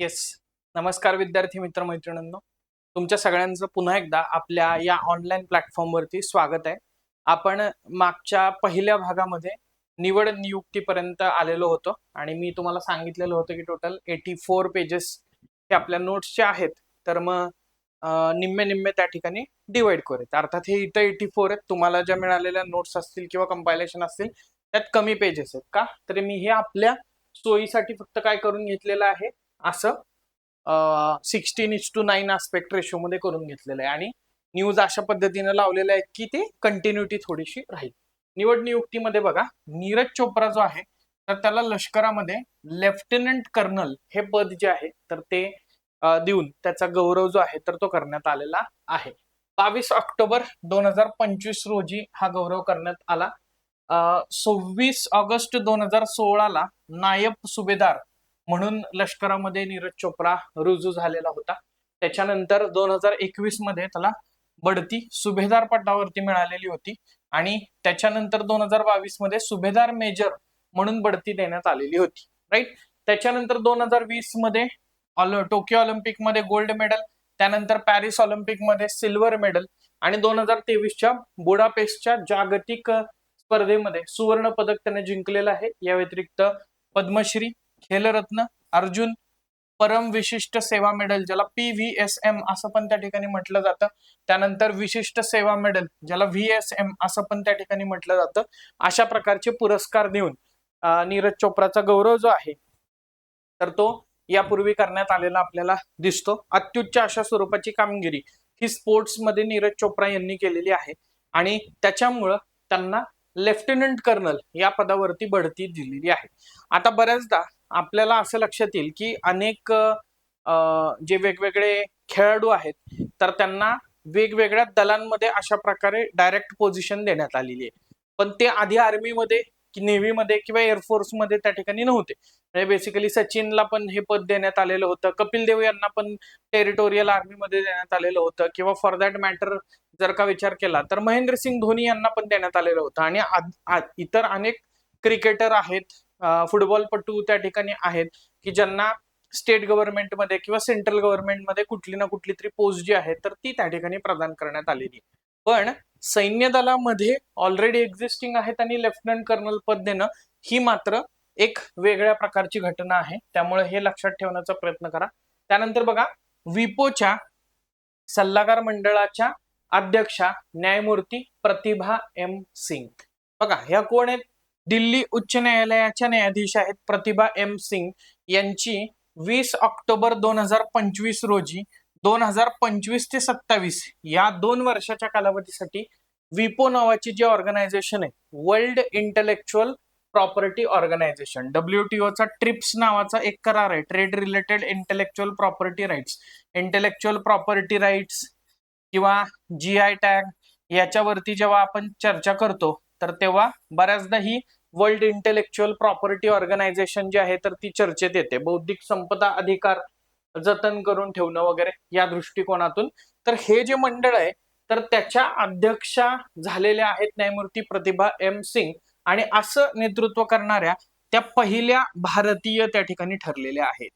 Yes. नमस्कार विद्यार्थी मित्र मैत्रिणींनो. तुमच्या सगळ्यांचं पुन्हा एकदा आपल्या या ऑनलाईन प्लॅटफॉर्मवरती स्वागत आहे. आपण मागच्या पहिल्या भागामध्ये निवड नियुक्तीपर्यंत आलेलो होतो आणि मी तुम्हाला सांगितलेलं होतं की टोटल 84 पेजेस हे आपल्या नोट्सचे आहेत. तर मग निम्मे निम्मे त्या ठिकाणी डिवाइड करूयात. अर्थात हे इथं 84 आहेत. तुम्हाला ज्या मिळालेल्या नोट्स असतील किंवा कंपायलेशन असतील त्यात कमी पेजेस आहेत का, तर मी हे आपल्या सोयीसाठी फक्त काय करून घेतलेलं आहे, असं 16:9 आस्पेक्ट रेशो मध्ये करून घेतलेलं आहे. आणि न्यूज अशा पद्धतीने लावलेल्या आहेत की ते कंटिन्युटी थोडीशी राहील. निवड नियुक्तीमध्ये बघा, नीरज चोप्रा जो आहे तर त्याला लष्करामध्ये लेफ्टनंट कर्नल हे पद जे आहे तर ते देऊन त्याचा गौरव जो आहे तर तो करण्यात आलेला आहे. 22 ऑक्टोबर 2025 रोजी हा गौरव करण्यात आला. 26 ऑगस्ट 2016 ला नायब सुभेदार म्हणून लष्करामध्ये नीरज चोप्रा रुजू झालेला होता. त्याच्यानंतर 2021 मध्ये त्याला बढती सुभेदार पदावरती मिळालेली होती आणि त्याच्यानंतर 2022 मध्ये सुभेदार मेजर म्हणून बढती देण्यात आलेली होती. राईट. त्याच्यानंतर 2020 मध्ये टोकियो ऑलिम्पिक मध्ये गोल्ड मेडल, त्यानंतर पॅरिस ऑलिम्पिक मध्ये सिल्वर मेडल आणि 2023च्या बुडापेस्टच्या जागतिक स्पर्धेमध्ये सुवर्ण पदक त्याने जिंकलेलं आहे. या व्यतिरिक्त पद्मश्री, खेलरत्न, अर्जुन, परम विशिष्ट सेवा मेडल ज्याला PVSM असं पण त्या ठिकाणी म्हटलं जातं, त्यानंतर विशिष्ट सेवा मेडल ज्याला VSM असं पण त्या ठिकाणी म्हटलं जातं, अशा प्रकारचे पुरस्कार देऊन नीरज चोप्राचा गौरव जो आहे तर तो यापूर्वी करण्यात आलेला आपल्याला दिसतो. अत्युच्च अशा स्वरूपाची कामगिरी ही स्पोर्ट्स मध्ये नीरज चोप्रा यांनी केलेली आहे आणि त्याच्यामुळं त्यांना लेफ्टनंट कर्नल या पदावरती बढती दिलेली आहे. आता बऱ्याचदा आपल्याला असं लक्षात येईल की अनेक जे वेगवेगळे खेळाडू आहेत तर त्यांना वेगवेगळ्या दलांमध्ये अशा प्रकारे डायरेक्ट पोझिशन देण्यात आलेली आहे, पण ते आधी आर्मीमध्ये, नेव्हीमध्ये किंवा एअरफोर्स मध्ये त्या ठिकाणी नव्हते. म्हणजे बेसिकली सचिनला पण हे पद देण्यात आलेलं होतं, कपिल देव यांना पण टेरिटोरियल आर्मीमध्ये देण्यात आलेलं होतं, किंवा फॉर दॅट मॅटर जर का विचार केला तर महेंद्रसिंग धोनी यांना पण देण्यात आलेलं होतं. आणि इतर अनेक क्रिकेटर आहेत, फुटबॉलपटू त्या ठिकाणी आहेत की ज्यांना स्टेट गव्हर्नमेंटमध्ये किंवा सेंट्रल गव्हर्नमेंटमध्ये कुठली ना कुठली तरी पोस्ट जी आहे तर ती त्या ठिकाणी प्रदान करण्यात आलेली. पण सैन्य दलामध्ये ऑलरेडी एक्झिस्टिंग आहेत आणि लेफ्टनंट कर्नल पद देणं ही मात्र एक वेगळ्या प्रकारची घटना आहे, त्यामुळे हे लक्षात ठेवण्याचा प्रयत्न करा. त्यानंतर बघा, विपोच्या सल्लागार मंडळाच्या अध्यक्षा न्यायमूर्ती प्रतिभा M सिंग. बघा, ह्या कोण आहेत? दिल्ली उच्च न्यायालयाच्या न्यायाधीश आहेत प्रतिभा M सिंग यांची 20 ऑक्टोबर 2025 रोजी 2025 ते 27 या 2 वर्षाच्या कालावधीसाठी विपो नावाची जी ऑर्गनायझेशन आहे, वर्ल्ड इंटेलेक्च्युअल प्रॉपर्टी ऑर्गनायझेशन, WTOचा ट्रिप्स नावाचा एक करार आहे, Trade Related Intellectual property Rights, intellectual property rights किंवा GI टॅग याच्यावरती जेव्हा आपण चर्चा करतो तर तेव्हा बऱ्याचदा ही वर्ल्ड इंटेलेक्च्युअल प्रॉपर्टी ऑर्गनायझेशन जी आहे तर ती चर्चेत येते, बौद्धिक संपदा अधिकार जतन करून ठेवणं वगैरे या दृष्टिकोनातून. तर हे जे मंडळ आहे तर त्याच्या अध्यक्षा झालेल्या आहेत न्यायमूर्ती प्रतिभा M सिंग आणि असं नेतृत्व करणाऱ्या त्या पहिल्या भारतीय त्या ठिकाणी ठरलेल्या आहेत.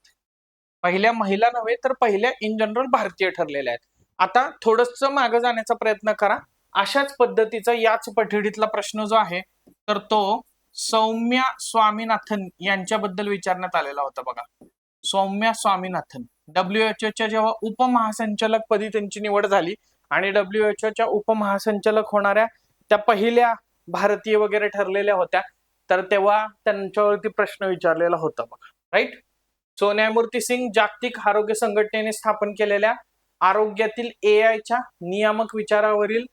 पहिल्या महिला नव्हे तर पहिल्या इन जनरल भारतीय ठरलेल्या आहेत. आता थोडस मागे जाण्याचा प्रयत्न करा. अशाच पद्धतीचा याच पठडीतला प्रश्न जो आहे तर तो सौम्या स्वामीनाथन यांच्याबद्दल विचारण्यात आलेला होता. बघा, सौम्या स्वामीनाथन WHO जेव्हा उपमहासंचालक पदी त्यांची निवड झाली आणि WHO उपमहासंचालक होणाऱ्या त्या पहिल्या भारतीय वगैरे ठरलेल्या होत्या, तर तेव्हा त्यांच्यावरती प्रश्न विचारलेला होता. बघा, राईट. सो न्यायमूर्ती सिंग जागतिक आरोग्य संघटनेने स्थापन केलेल्या आरोग्यातील AIच्या नियामक विचारावरील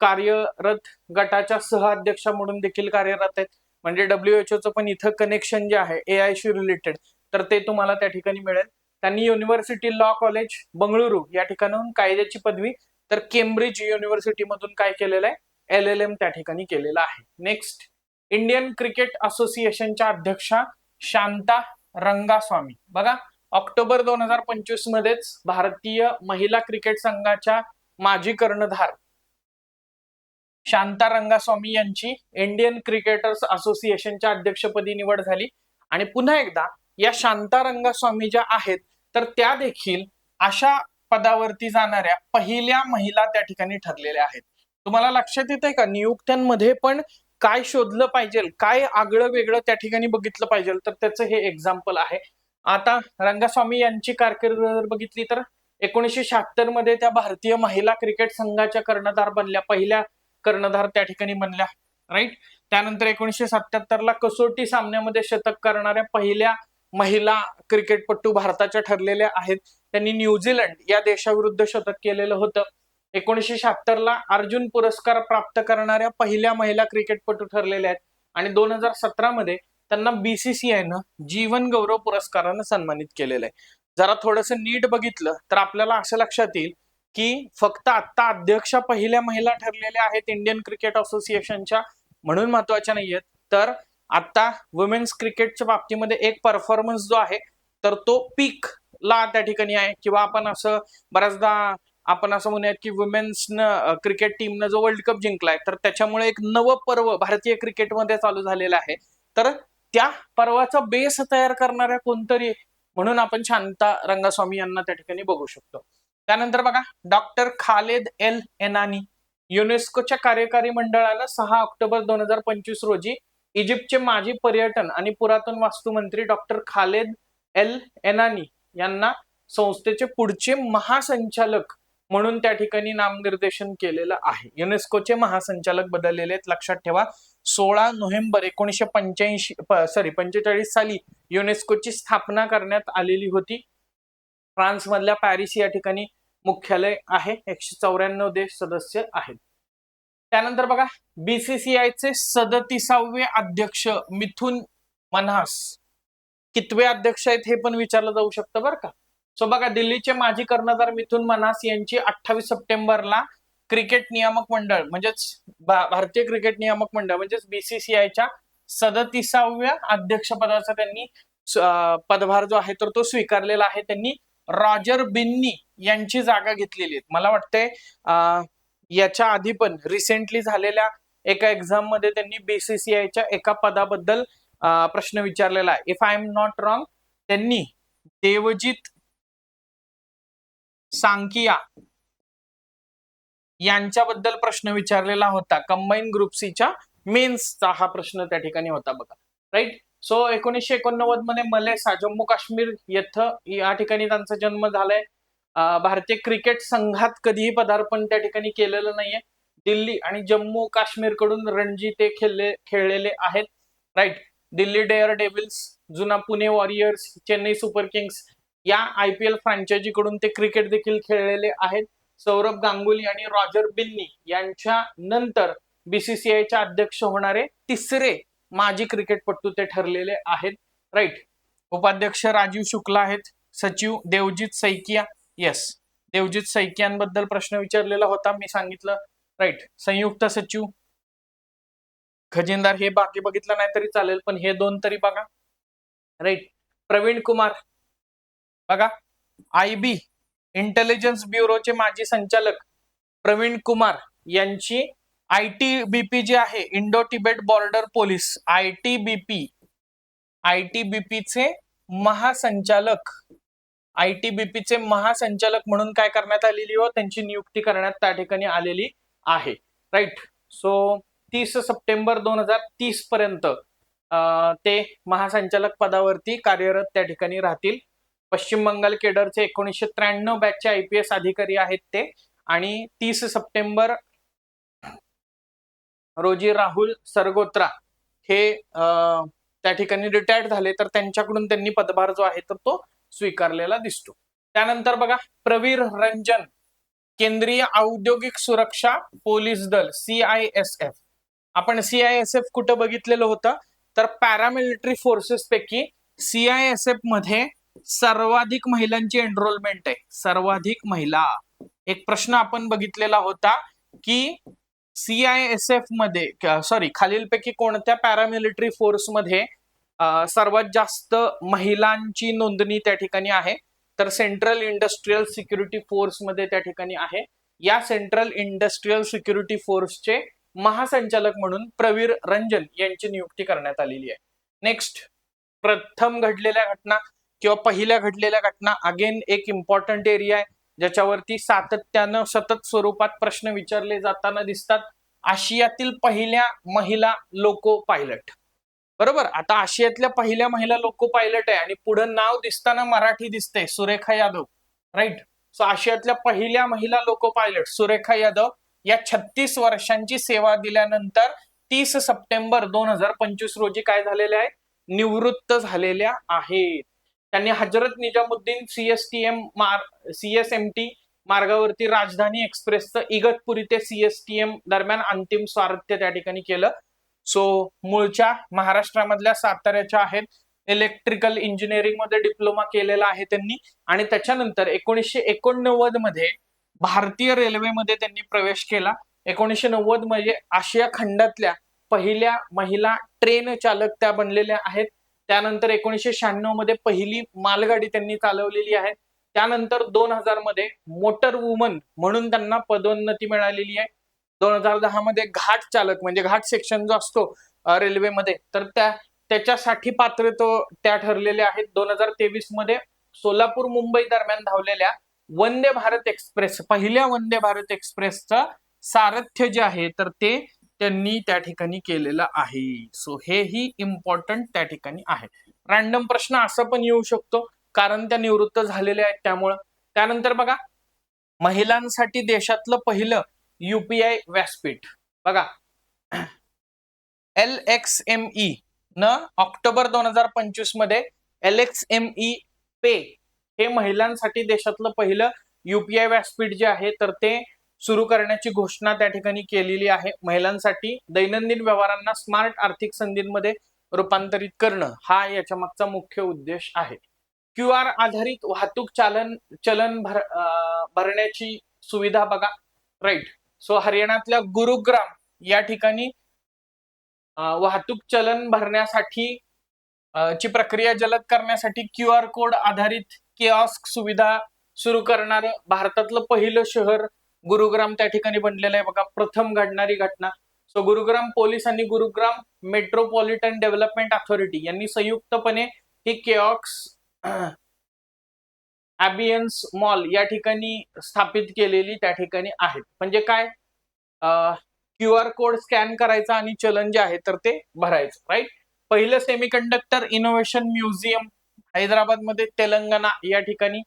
कार्यरत गटाच्या सहअध्यक्षा म्हणून देखील कार्यरत आहेत. म्हणजे WHO पण इथं कनेक्शन जे आहे AI शी रिलेटेड तर ते तुम्हाला त्या ठिकाणी मिळेल. त्यांनी युनिव्हर्सिटी लॉ कॉलेज बंगळुरू या ठिकाणाहून कायद्याची पदवी, तर केम्ब्रिज युनिव्हर्सिटी मधून काय केलेलं आहे, LLM त्या ठिकाणी केलेलं आहे. नेक्स्ट, इंडियन क्रिकेट असोसिएशनच्या अध्यक्षा शांता रंगास्वामी. बघा, ऑक्टोबर 2025 मध्येच भारतीय महिला क्रिकेट संघाच्या माजी कर्णधार शांता रंगास्वामी यांची इंडियन क्रिकेटर्स असोसिएशनच्या अध्यक्षपदी निवड झाली. आणि पुन्हा एकदा या शांता रंगास्वामी ज्या आहेत तर त्या देखील अशा पदावरती जाणाऱ्या पहिल्या महिला त्या ठिकाणी ठरलेल्या आहेत. तुम्हाला लक्षात येत आहे का, नियुक्त्यांमध्ये पण काय शोधलं पाहिजे, काय आगळं वेगळं त्या ठिकाणी बघितलं पाहिजे, तर त्याचं हे एक्झाम्पल आहे. आता रंगास्वामी यांची कारकीर्द जर बघितली तर 1976 मध्ये त्या भारतीय महिला क्रिकेट संघाच्या कर्णधार बनल्या, पहिल्या कर्णधार त्या ठिकाणी बनल्या, राईट. त्यानंतर 1977 ला कसोटी सामन्यामध्ये शतक करणाऱ्या पहिल्या महिला क्रिकेटपटू भारताच्या ठरलेल्या आहेत. त्यांनी न्यूझीलंड या देशाविरुद्ध शतक केलेलं होतं. 1976 ला अर्जुन पुरस्कार प्राप्त करणाऱ्या पहिल्या महिला क्रिकेटपटू ठरलेल्या आहेत. आणि 2017 मध्ये त्यांना बीसीसीआयनं जीवन गौरव पुरस्कारानं सन्मानित केलेलं आहे. जरा थोडंसं नीट बघितलं तर आपल्याला असं लक्षात येईल की फक्त आता अध्यक्षा पहिल्या महिला ठरलेल्या आहेत इंडियन क्रिकेट असोसिएशनच्या, म्हणून महत्वाच्या नाहीयेत, तर आता वुमेन्स क्रिकेटच्या बाबतीमध्ये एक परफॉर्मन्स जो आहे तर तो पीक ला त्या ठिकाणी आहे. किंवा आपण असं बऱ्याचदा आपण असं म्हणूयात की वुमेन्सनं क्रिकेट टीमनं जो वर्ल्ड कप जिंकलाय तर त्याच्यामुळे एक नवं पर्व भारतीय क्रिकेटमध्ये चालू झालेलं आहे. तर त्या पर्वाचा बेस तयार करणाऱ्या कोणतरी म्हणून आपण शांता रंगास्वामी यांना त्या ठिकाणी बघू शकतो. त्यानंतर बघा डॉक्टर खालेद एल एनानी, युनेस्कोच्या कार्यकारी मंडळानं 6 ऑक्टोबर 2025 रोजी इजिप्तचे माजी पर्यटन आणि पुरातन वास्तू मंत्री डॉक्टर खालेद एल एनानी यांना संस्थेचे पुढचे महासंचालक म्हणून त्या ठिकाणी नामनिर्देशन केलेलं आहे. युनेस्कोचे महासंचालक बदललेले आहेत, लक्षात ठेवा. 16 नोव्हेंबर 1945 साली युनेस्कोची स्थापना करण्यात आलेली होती. फ्रान्स मधल्या पॅरिस या ठिकाणी मुख्यालय आहे. 194 देश सदस्य आहेत. त्यानंतर बघा बीसीसीआयचे 37वे अध्यक्ष मिथुन मन्हास कितवे अध्यक्ष आहेत हे पण विचारलं जाऊ शकतं बरं का. सो बघा दिल्लीचे माजी कर्णधार मिथुन मन्हास यांची 28 सप्टेंबरला क्रिकेट नियामक मंडळ म्हणजेच भारतीय क्रिकेट नियामक मंडळ म्हणजेच बीसीसीआयच्या 37व्या अध्यक्षपदाचा त्यांनी पदभार जो आहे तर तो स्वीकारलेला आहे. त्यांनी रॉजर बिन्नी यांची जागा घेतलेली आहे. मला वाटतंय याच्या आधी पण रिसेंटली झालेल्या एका एक्झाम मध्ये त्यांनी बीसीसीआयच्या एका पदाबद्दल प्रश्न विचारलेला आहे. If I am not wrong त्यांनी देवजित सांकिया यांच्याबद्दल प्रश्न विचारलेला होता. कंबाईन ग्रुप सीच्या मेन्सचा हा प्रश्न त्या ठिकाणी होता बघा, राईट. सो 1989 मध्ये मलेसा जम्मू काश्मीर येथे या ठिकाणी त्यांचा जन्म झालाय. भारतीय क्रिकेट संघात कधीही पदार्पण त्या ठिकाणी केलेलं नाहीये. दिल्ली आणि जम्मू काश्मीर कडून रणजी ते खेळलेले आहेत, राईट. दिल्ली डेअर डेव्हिल्स, जुना Pune warriors, Chennai super Kings या IPL फ्रँचायझी कडून ते क्रिकेट देखील खेळलेले आहेत. सौरभ गांगुली आणि रॉजर बिन्नी यांच्या नंतर बीसीसीआयचे अध्यक्ष होणारे तिसरे माजी क्रिकेटपटू ते ठरलेले आहेत, राईट. उपाध्यक्ष राजीव शुक्ला आहेत. सचिव देवजित सैकिया, येस देवजित सैकियांबद्दल प्रश्न विचारलेला होता, मी सांगितलं, राईट. संयुक्त सचिव खजिनदार हे बाकी बघितलं नाही तरी चालेल पण हे दोन तरी बघा, राईट. प्रवीण कुमार बघा IB इंटेलिजन्स ब्युरोचे माजी संचालक प्रवीण कुमार यांची ITBP जे आहे Indo Tibet border police ITBP चे महासंचालक म्हणून काय करण्यात आलेली हो त्यांची नियुक्ती करण्यात त्या ठिकाणी आलेली आहे, राईट. सो 30 सप्टेंबर 2030 पर्यंत ते महासंचालक पदावरती कार्यरत त्या ठिकाणी राहतील. पश्चिम बंगाल केडरचे 1993 बॅचचे IPS अधिकारी आहेत ते. आणि 30 सप्टेंबर रोजी राहुल सरगोत्रा हे त्या ठिकाणी रिटायर्ड झाले तर त्यांच्याकडून त्यांनी पदभार जो आहे तर तो स्वीकारलेला दिसतो. त्यानंतर बघा प्रवीर रंजन, केंद्रीय औद्योगिक सुरक्षा पोलीस दल CISF. आपण CISF कुठं बघितलेलं होतं तर पॅरामिलिटरी फोर्सेस पैकी CISF मध्ये सर्वाधिक महिलांची एनरोलमेंट आहे, सर्वाधिक महिला. एक प्रश्न आपण बघितलेला होता की CISF मध्ये खालीलपैकी कोणत्या पॅरामिलिटरी फोर्स मध्ये सर्वात जास्त महिलांची नोंदणी त्या ठिकाणी आहे तर सेंट्रल इंडस्ट्रियल सिक्युरिटी फोर्स मध्ये त्या ठिकाणी आहे. या सेंट्रल इंडस्ट्रियल सिक्युरिटी फोर्सचे महासंचालक म्हणून प्रवीर रंजन यांची नियुक्ती करण्यात आलेली आहे. नेक्स्ट, प्रथम घडलेल्या घटना किंवा पहिल्या घडलेल्या घटना, अगेन एक इम्पॉर्टंट एरिया आहे ज्याच्यावरती सातत्यानं सतत स्वरूपात प्रश्न विचारले जाताना दिसतात. आशियातील पहिल्या महिला लोको पायलट. बरोबर, आता आशियातल्या पहिल्या महिला लोको पायलट आहे आणि पुढे नाव दिसताना मराठी दिसते, सुरेखा यादव. राईट. सो आशियातल्या पहिल्या महिला लोको पायलट सुरेखा यादव या 36 वर्षांची सेवा दिल्यानंतर 30 सप्टेंबर 2025 रोजी काय झालेल्या आहेत, निवृत्त झालेल्या आहेत. त्यांनी हजरत निजामुद्दीन सीएसएमटी मार्गावरती राजधानी एक्सप्रेसचं इगतपुरी ते सीएसटीएम दरम्यान अंतिम स्वारथ्य त्या ठिकाणी केलं. सो मूळच्या महाराष्ट्रामधल्या साताऱ्याच्या आहेत. इलेक्ट्रिकल इंजिनिअरिंग मध्ये डिप्लोमा केलेला आहे त्यांनी आणि त्याच्यानंतर 1989 मध्ये भारतीय रेल्वेमध्ये त्यांनी प्रवेश केला. 1990 म्हणजे आशिया खंडातल्या पहिल्या महिला ट्रेन चालक त्या बनलेल्या आहेत. त्यानंतर 1996 मध्ये पहिली मालगाडी त्यांनी चालवलेली आहे. त्यानंतर 2000 मध्ये मोटर वुमन म्हणून त्यांना पदोन्नती मिळालेली आहे. 2010 मध्ये घाट चालक म्हणजे घाट सेक्शन जो असतो रेल्वेमध्ये तर त्याच्यासाठी पात्र त्या ठरलेल्या आहेत. 2023 मध्ये सोलापूर मुंबई दरम्यान धावलेल्या वंदे भारत एक्सप्रेस, पहिल्या वंदे भारत एक्सप्रेसचं सारथ्य जे आहे तर ते त्यांनी त्या ठिकाणी केलेलं आहे. सो हेही इम्पॉर्टंट त्या ठिकाणी आहे. रॅन्डम प्रश्न असं पण येऊ शकतो कारण त्या निवृत्त झालेल्या आहेत त्यामुळं. त्यानंतर बघा, महिलांसाठी देशातलं पहिलं युपीआय व्यासपीठ बघा, LXME न ऑक्टोबर 2025 मध्ये LXME पे हे महिलांसाठी देशातलं पहिलं युपीआय व्यासपीठ जे आहे तर ते सुरू करण्याची घोषणा त्या ठिकाणी केलेली आहे. महिलांसाठी दैनंदिन व्यवहारांना स्मार्ट आर्थिक संधींमध्ये रूपांतरित करणं हा याच्या मागचा मुख्य उद्देश आहे. QR आधारित वाहतूक चलन भरण्याची सुविधा बघा. राईट. सो हरियाणातल्या गुरुग्राम या ठिकाणी वाहतूक चलन भरण्यासाठी ची प्रक्रिया जलद करण्यासाठी QR कोड आधारित किऑस्क सुविधा सुरू करणारं भारतातलं पहिलं शहर गुरुग्राम त्या ठिकाणी बनलेलं आहे बघा. प्रथम घडणारी घटना. सो गुरुग्राम पोलीस आणि गुरुग्राम मेट्रोपॉलिटन डेव्हलपमेंट अथॉरिटी यांनी संयुक्तपणे ही किऑस्क ॲबियन्स मॉल या ठिकाणी स्थापित केलेली त्या ठिकाणी आहेत. म्हणजे काय, QR कोड स्कॅन करायचा आणि चलन जे आहे तर ते भरायचं. राईट. पहिलं सेमीकंडक्टर इनोव्हेशन म्युझियम हैदराबाद मध्ये तेलंगणा या ठिकाणी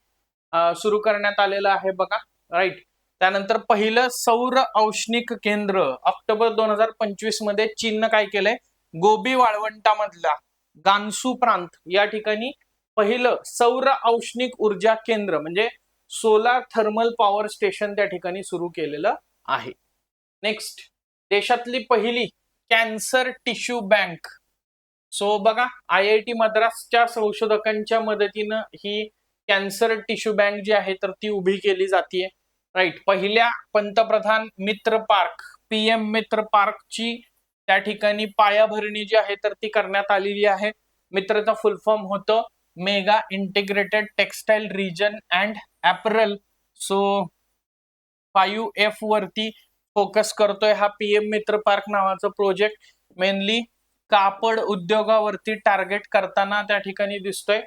सुरू करण्यात आलेलं आहे बघा. राईट. त्यानंतर पहिलं सौर औष्णिक केंद्र ऑक्टोबर 2025 मध्ये चीननं काय केलंय, गोबी वाळवंटामधला गान्सू प्रांत या ठिकाणी पहिलं सौर औष्णिक ऊर्जा केंद्र म्हणजे सोलार थर्मल पॉवर स्टेशन त्या ठिकाणी सुरू केलेलं आहे. नेक्स्ट, देशातली पहिली कॅन्सर टिश्यू बँक. सो बघा, IIT मद्रासच्या संशोधकांच्या मदतीनं ही कॅन्सर टिश्यू बँक जी आहे तर ती उभी केली जाते. राईट. पहिल्या पंतप्रधान मित्र पार्क PM मित्र पार्कची त्या ठिकाणी पायाभरणी जी आहे तर ती करण्यात आलेली आहे. मित्रचा फुल फॉर्म होतं mega integrated textile region and apparel. So 5F वरती फोकस करतोय हा PM मित्र पार्क नावाचा प्रोजेक्ट. मेनली कापड उद्योगावरती टार्गेट करताना त्या ठिकाणी दिसतोय.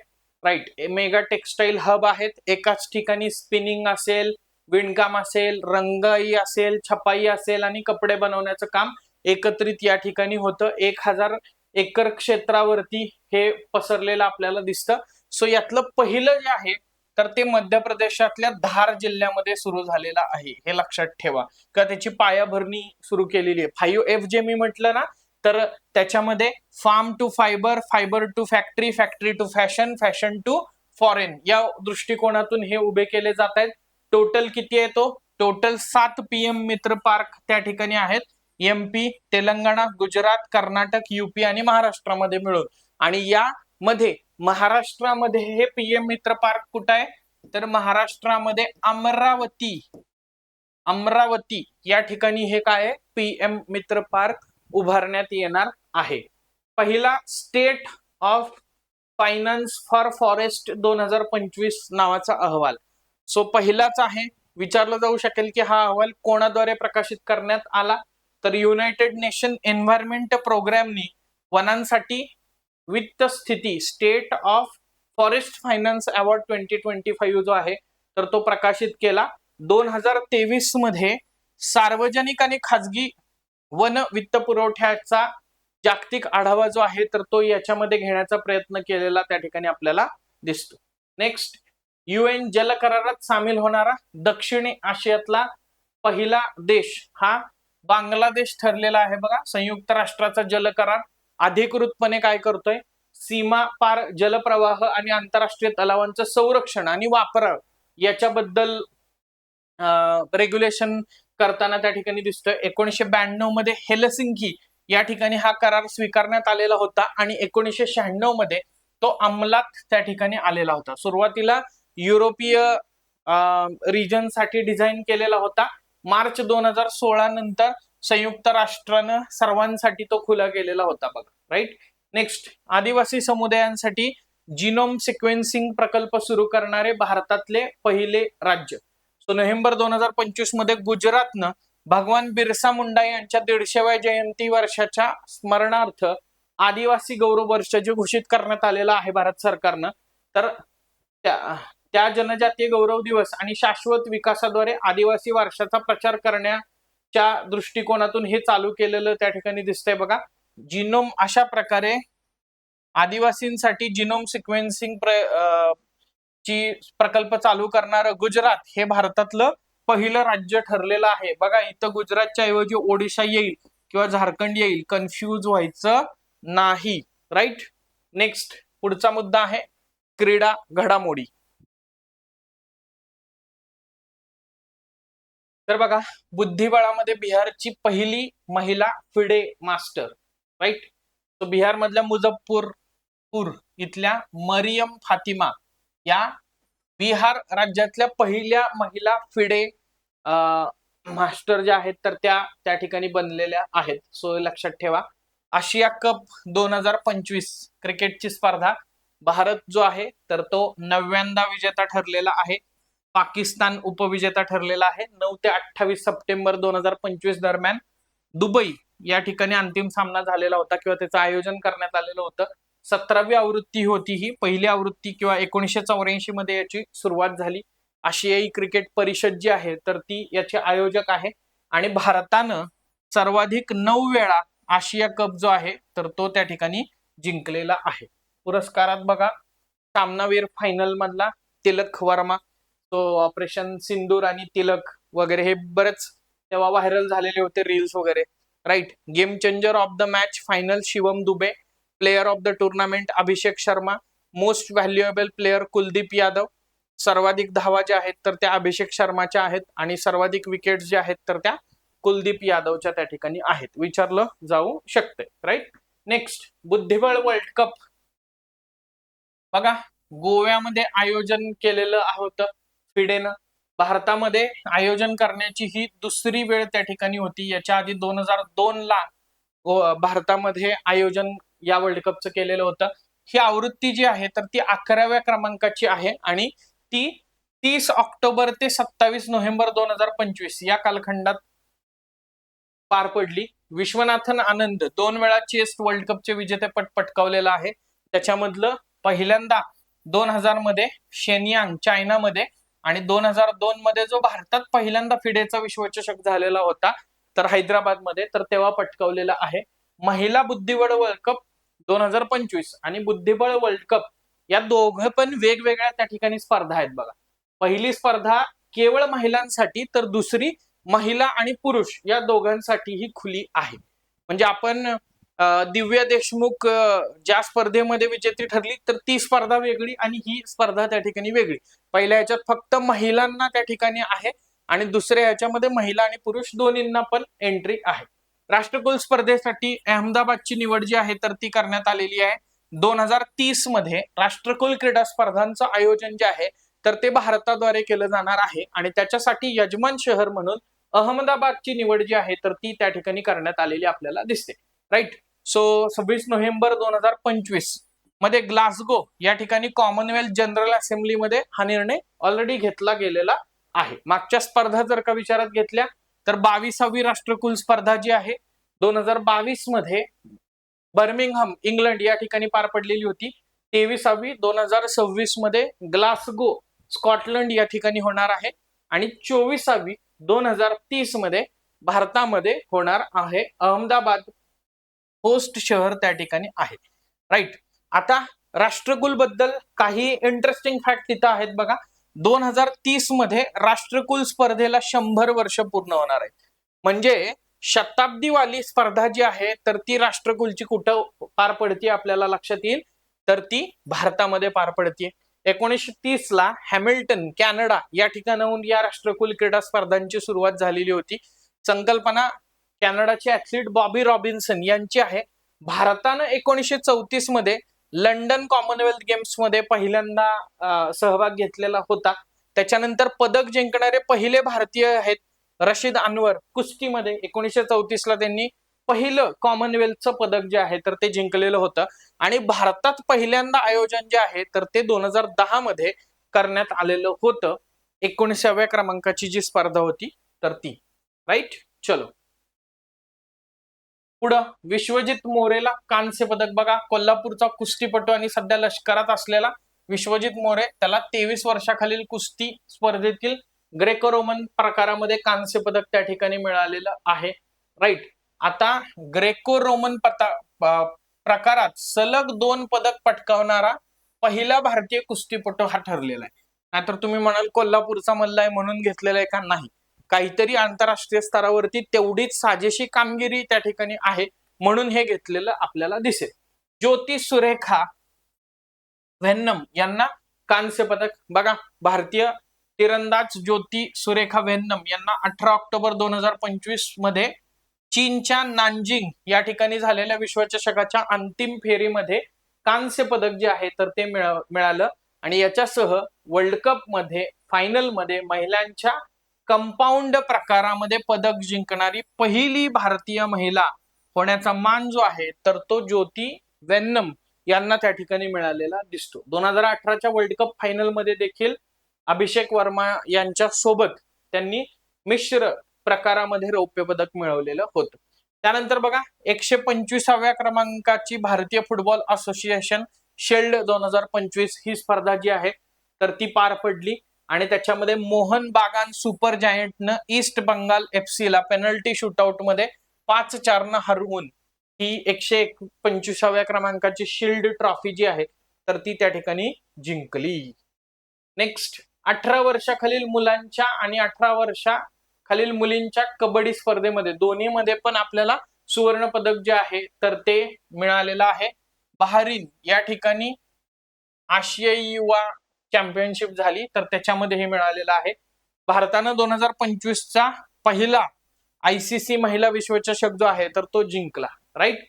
राईट. मेगा टेक्सटाईल हब आहेत. एकाच ठिकाणी स्पिनिंग असेल, विणकाम असेल, रंगाई असेल, छपाई असेल आणि कपडे बनवण्याचं काम एकत्रित या ठिकाणी होतं. 1000 एकर क्षेत्रावरती हे पसरलेलं आपल्याला दिसतं. सो यातलं पहिलं जे आहे तर ते मध्य प्रदेशातल्या धार जिल्ह्यामध्ये सुरू झालेलं आहे. हे लक्षात ठेवा का त्याची पायाभरणी सुरू केलेली आहे. 5F जे मी म्हटलं ना तर त्याच्यामध्ये farm to fibre, fibre to factory, factory to fashion, fashion to foreign या दृष्टिकोनातून हे उभे केले जात आहेत. टोटल किती आहे तो? टोटल 7 PM मित्र पार्क त्या ठिकाणी आहेत. MP, तेलंगणा, गुजरात, कर्नाटक, UP आणि महाराष्ट्रामध्ये मिळून. आणि यामध्ये महाराष्ट्रामध्ये हे PM मित्र पार्क कुठं आहे तर महाराष्ट्रामध्ये अमरावती या ठिकाणी हे काय आहे PM मित्र पार्क उभारण्यात येणार आहे. पहिला state of finance for forest 2025 नावाचा अहवाल. सो पहिलाच आहे. विचारलं जाऊ शकेल की हा अहवाल कोणाद्वारे प्रकाशित करण्यात आला तर युनायटेड नेशन एन्व्हायरमेंट प्रोग्रामनी वनांसाठी वित्त स्थिती state of forest finance award 2025 जो आहे तर तो प्रकाशित केला. 2023 मध्ये सार्वजनिक आणि खाजगी वन वित्त पुरवठ्याचा जागतिक आढावा जो आहे तर तो याच्यामध्ये घेण्याचा प्रयत्न केलेला त्या ठिकाणी आपल्याला दिसतो. नेक्स्ट, UN जल करारात सामील होणारा दक्षिण आशियातला पहिला देश हा बांगलादेश ठरलेला आहे बघा. संयुक्त राष्ट्राचा जल करार अधिकृतपणे काय करतोय, सीमा पार जलप्रवाह आणि आंतरराष्ट्रीय तलावांचं संरक्षण आणि वापर याच्याबद्दल रेग्युलेशन करताना त्या ठिकाणी दिसतोय. 1992 मध्ये हेलसिंकी या ठिकाणी हा करार स्वीकारण्यात आलेला होता आणि 1996 मध्ये तो अंमलात त्या ठिकाणी आलेला होता. सुरुवातीला युरोपीय रिजन साठी डिझाईन केलेला होता. मार्च 2016 नंतर संयुक्त राष्ट्रानं सर्वांसाठी तो खुला केलेला होता बघा. राईट. नेक्स्ट, आदिवासी समुदायांसाठी जिनोम सिक्वेन्सिंग प्रकल्प सुरू करणारे भारतातले पहिले राज्य. सो नोव्हेंबर 2025 मध्ये गुजरातनं भगवान बिरसा मुंडा यांच्या 150व्या जयंती वर्षाच्या स्मरणार्थ आदिवासी गौरव वर्ष जे घोषित करण्यात आलेलं आहे भारत सरकारनं, तर त्या जनजातीय गौरव दिवस आणि शाश्वत विकासाद्वारे आदिवासी वारशाचा प्रचार करण्याच्या दृष्टिकोनातून हे चालू केलेलं त्या ठिकाणी दिसतंय बघा. जिनोम अशा प्रकारे आदिवासींसाठी जिनोम सिक्वेन्सिंग ची प्रकल्प चालू करणारं गुजरात हे भारतातलं पहिलं राज्य ठरलेलं आहे बघा. इथं गुजरातच्या ऐवजी ओडिशा येईल किंवा झारखंड येईल, कन्फ्यूज व्हायचं नाही. राईट. नेक्स्ट, पुढचा मुद्दा आहे क्रीडा घडामोडी. तर बघा, बुद्धिबळामध्ये बिहारची पहिली महिला फिडे मास्टर. राईट. तो बिहार मधल्या मुझफ्फरपूर इथल्या मरियम फातिमा या बिहार राज्यातल्या पहिल्या महिला फिडे मास्टर ज्या आहेत तर त्या ठिकाणी बनलेल्या आहेत. सो लक्षात ठेवा. आशिया कप 2025 क्रिकेटची स्पर्धा भारत जो आहे तर तो 9व्यांदा विजेता ठरलेला आहे. पाकिस्तान उपविजेता ठरलेला आहे. 9 ते 28 सप्टेंबर 2025 दरम्यान दुबई या ठिकाणी अंतिम सामना झालेला होता किंवा त्याचं आयोजन करण्यात आलेलं होतं. 17वी आवृत्ती होती ही. पहिली आवृत्ती किंवा 1984 मध्ये याची सुरुवात झाली. आशियाई क्रिकेट परिषद जी आहे तर ती याचे आयोजक आहे आणि भारतानं सर्वाधिक 9 वेळा आशिया कप जो आहे तर तो त्या ठिकाणी जिंकलेला आहे. पुरस्कारात बघा, सामनावीर फायनल मधला तिलक वर्मा, तो ऑपरेशन सिंदूर आणि तिलक वगैरे हे बरेच तेव्हा व्हायरल झालेले होते रील्स वगैरे. Right. Game changer of the match final Shivam Dube, player of the tournament Abhishek Sharma, most valuable player Kuldeep Yadav. सर्वाधिक धावा ज्या आहेत तर त्या अभिषेक शर्माच्या आहेत आणि सर्वाधिक विकेट्स ज्या आहेत तर त्या कुलदीप यादवच्या त्या ठिकाणी आहेत. विचारलं जाऊ शकते. राईट. नेक्स्ट, बुद्धिबळ वर्ल्ड कप बघा गोव्यामध्ये आयोजन केलेलं होतं फिडेनं. भारतामध्ये आयोजन करण्याची ही दुसरी वेळ त्या ठिकाणी होती. याच्या आधी 2002 ला भारतामध्ये आयोजन या वर्ल्ड कपचं केलेलं होतं. ही आवृत्ती जी आहे तर ती 11व्या क्रमांकाची आहे आणि ती 30 ऑक्टोबर ते 27 नोव्हेंबर 2025 या कालखंडात पार पडली. विश्वनाथन आनंद 2 वेळा चेस वर्ल्ड कपचे विजेतेपद पटकावलेलं आहे. त्याच्यामधलं पहिल्यांदा 2000 मध्ये शेनियांग चायनामध्ये आणि 2002 मध्ये जो भारतात पहिल्यांदा फिडेचा विश्वचषक झालेला होता तर हैदराबाद मध्ये तर तेव्हा पटकावलेला आहे. महिला बुद्धिबळ वर्ल्ड कप 2025 आणि बुद्धिबळ वर्ल्ड कप या दोघं पण वेगवेगळ्या त्या ठिकाणी स्पर्धा आहेत बघा. पहिली स्पर्धा केवळ महिलांसाठी तर दुसरी महिला आणि पुरुष या दोघांसाठी ही खुली आहे. म्हणजे आपण दिव्या देशमुख ज्या स्पर्धेमध्ये विजेती ठरली तर ती स्पर्धा वेगळी आणि ही स्पर्धा त्या ठिकाणी वेगळी. पहिल्या ह्याच्यात फक्त महिलांना त्या ठिकाणी आहे आणि दुसऱ्या ह्याच्यामध्ये महिला आणि पुरुष दोन्हींना पण एंट्री आहे. राष्ट्रकुल स्पर्धेसाठी अहमदाबादची निवड जी आहे तर ती करण्यात आलेली आहे. 2030 मध्ये राष्ट्रकुल क्रीडा स्पर्धांचं आयोजन जे आहे तर ते भारताद्वारे केलं जाणार आहे आणि त्याच्यासाठी यजमान शहर म्हणून अहमदाबादची निवड जी आहे तर ती त्या ठिकाणी करण्यात आलेली आपल्याला दिसते. राईट. सो 26 नोव्हेंबर 2025 मध्ये ग्लासगो या ठिकाणी कॉमनवेल्थ जनरल असेंब्लीमध्ये हा निर्णय ऑलरेडी घेतला गेलेला आहे. मागच्या स्पर्धा जर का विचारात घेतल्या तर 22वी राष्ट्रकुल स्पर्धा जी आहे 2022 मध्ये बर्मिंगहम इंग्लंड या ठिकाणी पार पडलेली होती. 23वी 2026 मध्ये ग्लासगो स्कॉटलंड या ठिकाणी होणार आहे आणि 24वी 2030 मध्ये भारतामध्ये होणार आहे. अहमदाबाद होस्ट शहर त्या ठिकाणी आहे. राईट. आता राष्ट्रकुल बद्दल काही इंटरेस्टिंग फॅक्ट तिथं आहेत बघा. 2030 मध्ये राष्ट्रकुल स्पर्धेला 100 वर्ष पूर्ण होणार आहे. म्हणजे शताब्दीवाली स्पर्धा जी आहे तर ती राष्ट्रकुलची कुठं पार पडते आपल्याला लक्षात येईल, तर ती भारतामध्ये पार पडते. 1930 ला हॅमिल्टन कॅनडा या ठिकाणाहून या राष्ट्रकुल क्रीडा स्पर्धांची सुरुवात झालेली होती. संकल्पना कॅनडाचे ऍथलीट बॉबी रॉबिन्सन यांची आहे. भारतानं 1934 मध्ये लंडन कॉमनवेल्थ गेम्स मध्ये पहिल्यांदा सहभाग घेतलेला होता. त्याच्यानंतर पदक जिंकणारे पहिले भारतीय आहेत रशीद अनवर कुस्तीमध्ये. 1934 ला त्यांनी पहिलं कॉमनवेल्थचं पदक जे आहे तर ते जिंकलेलं होतं. आणि भारतात पहिल्यांदा आयोजन जे आहे तर ते 2010 मध्ये करण्यात आलेलं होतं. 19व्या क्रमांकाची जी स्पर्धा होती तर ती. राईट. चलो पुढं विश्वजित मोरेला कांस्य पदक. बघा कोल्हापूरचा कुस्तीपटू आणि सध्या लष्करात असलेला विश्वजित मोरे, त्याला 23 वर्षाखालील कुस्ती स्पर्धेतील ग्रेको रोमन प्रकारामध्ये कांस्य पदक त्या ठिकाणी मिळालेलं आहे. राईट. आता ग्रेको रोमन प्रकारात सलग 2 पदक पटकावणारा पहिला भारतीय कुस्तीपटू हा ठरलेला आहे. नाहीतर तुम्ही म्हणाल कोल्हापूरचा मल्ल आहे म्हणून घेतलेला आहे का? नाही, काहीतरी आंतरराष्ट्रीय स्तरावरती तेवढीच साजेशी कामगिरी त्या ठिकाणी आहे म्हणून हे घेतलेलं आपल्याला दिसेल. ज्योती सुरेखा वेन्नम यांना कांस्य पदक. बघा भारतीय तिरंदाज ज्योती सुरेखा वेन्नम यांना 18 ऑक्टोबर 2025 मध्ये चीनच्या नानजिंग या ठिकाणी झालेल्या विश्वचषकाच्या अंतिम फेरीमध्ये कांस्य पदक जे आहे तर ते मिळालं. आणि याच्यासह वर्ल्ड कप मध्ये फायनल मध्ये महिलांच्या कंपाऊंड प्रकारामध्ये पदक जिंकणारी पहिली भारतीय महिला होण्याचा मान जो आहे तर तो ज्योती वेन्नम यांना त्या ठिकाणी मिळालेला दिसतो. 2018च्या वर्ल्ड कप फायनल मध्ये देखील अभिषेक वर्मा यांच्या सोबत त्यांनी मिश्र प्रकारामध्ये रौप्य पदक मिळवलेलं होतं. त्यानंतर बघा 125व्या क्रमांकाची भारतीय फुटबॉल असोसिएशन शिल्ड 2025 ही स्पर्धा जी आहे तर ती पार पडली. आणि त्याच्यामध्ये मोहन बागान सुपर जायंटनं ईस्ट बंगाल FC ला पेनल्टी शूटआउट मध्ये 5-4 हरवून ही 125व्या क्रमांकाची शिल्ड ट्रॉफी जी आहे तर ती त्या ठिकाणी जिंकली. नेक्स्ट 18 वर्षाखालील मुलांच्या आणि 18 वर्षाखालील मुलींच्या कबड्डी स्पर्धेमध्ये दोन्हीमध्ये पण आपल्याला सुवर्ण पदक जे आहे तर ते मिळालेलं आहे. बहारीन या ठिकाणी आशियाई युवा चॅम्पियनशिप झाली तर त्याच्यामध्ये हे मिळालेलं आहे. भारतानं 2025चा पहिला ICC महिला विश्वचषक जो आहे तर तो जिंकला. राईट.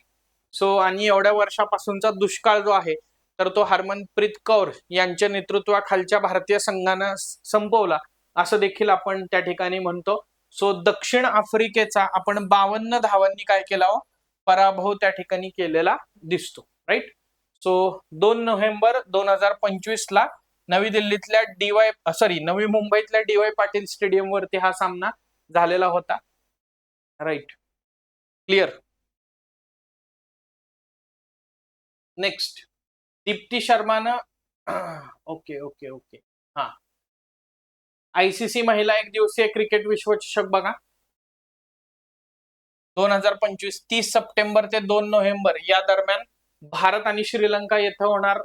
सो आणि एवढ्या वर्षापासूनचा दुष्काळ जो आहे तर तो हरमनप्रीत कौर यांच्या नेतृत्वाखालच्या भारतीय संघानं संपवला असं देखील आपण त्या ठिकाणी म्हणतो. सो दक्षिण आफ्रिकेचा आपण 52 धावांनी काय केला पराभव त्या ठिकाणी केलेला दिसतो. राईट. सो 2 नोव्हेंबर 2025 ला नवी मुंबईतल्या DY पाटील स्टेडियम वरती हा सामना झालेला होता. राईट. क्लिअर. नेक्स्ट दीप्ती शर्मानं ओके ओके ओके हा ICC महिला एक दिवसीय क्रिकेट विश्वचषक बघा 2025 30 सप्टेंबर ते 2 नोव्हेंबर या दरम्यान भारत आणि श्रीलंका येथे होणार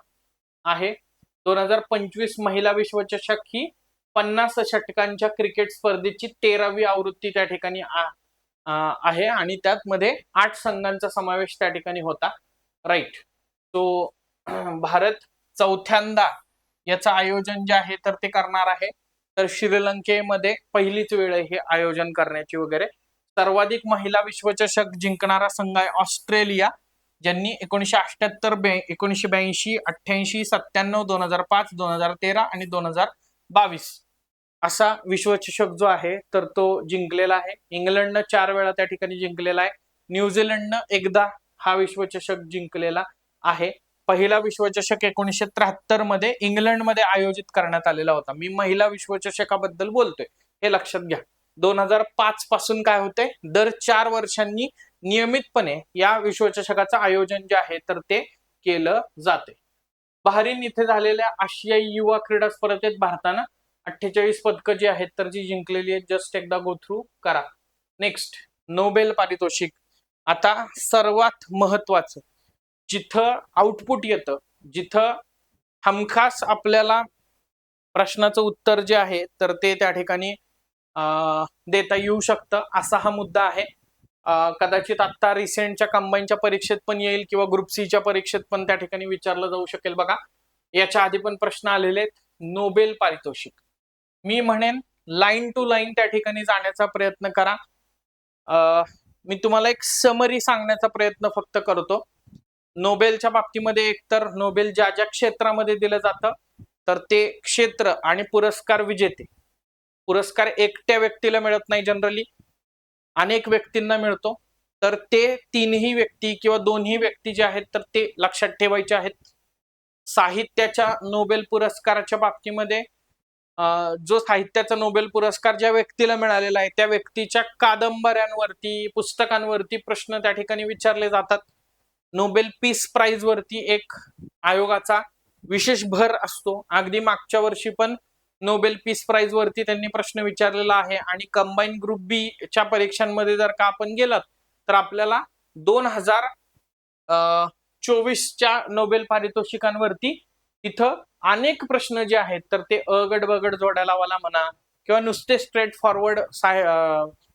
आहे. 2025 महिला विश्वचषक ही 50 षटकांच्या क्रिकेट स्पर्धेची 13वी आवृत्ती त्या ठिकाणी आहे आणि त्यात मध्ये 8 संघांचा समावेश त्या ठिकाणी होता. राईट. सो भारत चौथ्यांदा याचं आयोजन जे आहे तर ते करणार आहे. तर श्रीलंकेमध्ये पहिलीच वेळ आहे हे आयोजन करण्याची वगैरे. सर्वाधिक महिला विश्वचषक जिंकणारा संघ आहे ऑस्ट्रेलिया, ज्यांनी 1978, 1982, 88, 97, 2005, 2013 आणि 2022 असा विश्वचषक जो आहे तर तो जिंकलेला आहे. इंग्लंडनं 4 वेळा त्या ठिकाणी जिंकलेला आहे. न्यूझीलंडनं एकदा हा विश्वचषक जिंकलेला आहे. पहिला विश्वचषक 1973 मध्ये इंग्लंडमध्ये आयोजित करण्यात आलेला होता. मी महिला विश्वचषकाबद्दल बोलतोय हे लक्षात घ्या. 2005 पासून काय होते दर 4 वर्षांनी नियमितपणे या विश्वचषकाचं आयोजन जे आहे तर ते केलं जाते. बहरीन इथे झालेल्या आशियाई युवा क्रीडा स्पर्धेत भारतानं 48 पदकं जी आहेत तर जी जिंकलेली आहेत. जस्ट एकदा गो थ्रू करा. नेक्स्ट, नोबेल पारितोषिक. आता सर्वात महत्वाचं, जिथं आउटपुट येतं, जिथं हमखास आपल्याला प्रश्नाचं उत्तर जे आहे तर ते त्या ठिकाणी देता येऊ शकतं, असा हा मुद्दा आहे. कदाचित आता रिसेंटच्या कंबाईनच्या परीक्षेत पण येईल किंवा ग्रुप सीच्या परीक्षेत पण त्या ठिकाणी विचारलं जाऊ शकेल. बघा, याच्या आधी पण प्रश्न आलेले आहेत. नोबेल पारितोषिक, मी म्हणेन लाईन टू लाईन त्या ठिकाणी जाण्याचा प्रयत्न करा. मी तुम्हाला एक समरी सांगण्याचा प्रयत्न फक्त करतो. नोबेलच्या बाबतीमध्ये एकतर नोबेल ज्या ज्या क्षेत्रामध्ये दिलं जातं तर ते क्षेत्र आणि पुरस्कार विजेते, पुरस्कार एकट्या व्यक्तीला मिळत नाही, जनरली अनेक व्यक्तींना मिळतो. तर ते तीनही व्यक्ती किंवा दोन्ही व्यक्ती जे आहेत तर ते लक्षात ठेवायचे आहेत. साहित्याच्या नोबेल पुरस्काराच्या बाबतीमध्ये जो साहित्याचा नोबेल पुरस्कार ज्या व्यक्तीला मिळालेला आहे त्या व्यक्तीच्या कादंबऱ्यांवरती, पुस्तकांवरती प्रश्न त्या ठिकाणी विचारले जातात. नोबेल पीस प्राइज वरती एक आयोगाचा विशेष भर असतो. अगदी मागच्या वर्षी पण नोबेल पीस प्राइज वरती त्यांनी प्रश्न विचारलेला आहे. आणि कंबाईन ग्रुप बी च्या परीक्षांमध्ये जर का आपण गेलात तर आपल्याला 2024च्या नोबेल पारितोषिकांवरती तिथं अनेक प्रश्न जे आहेत तर ते अगड बगड जोडायला वाला म्हणा किंवा नुसते स्ट्रेट फॉरवर्ड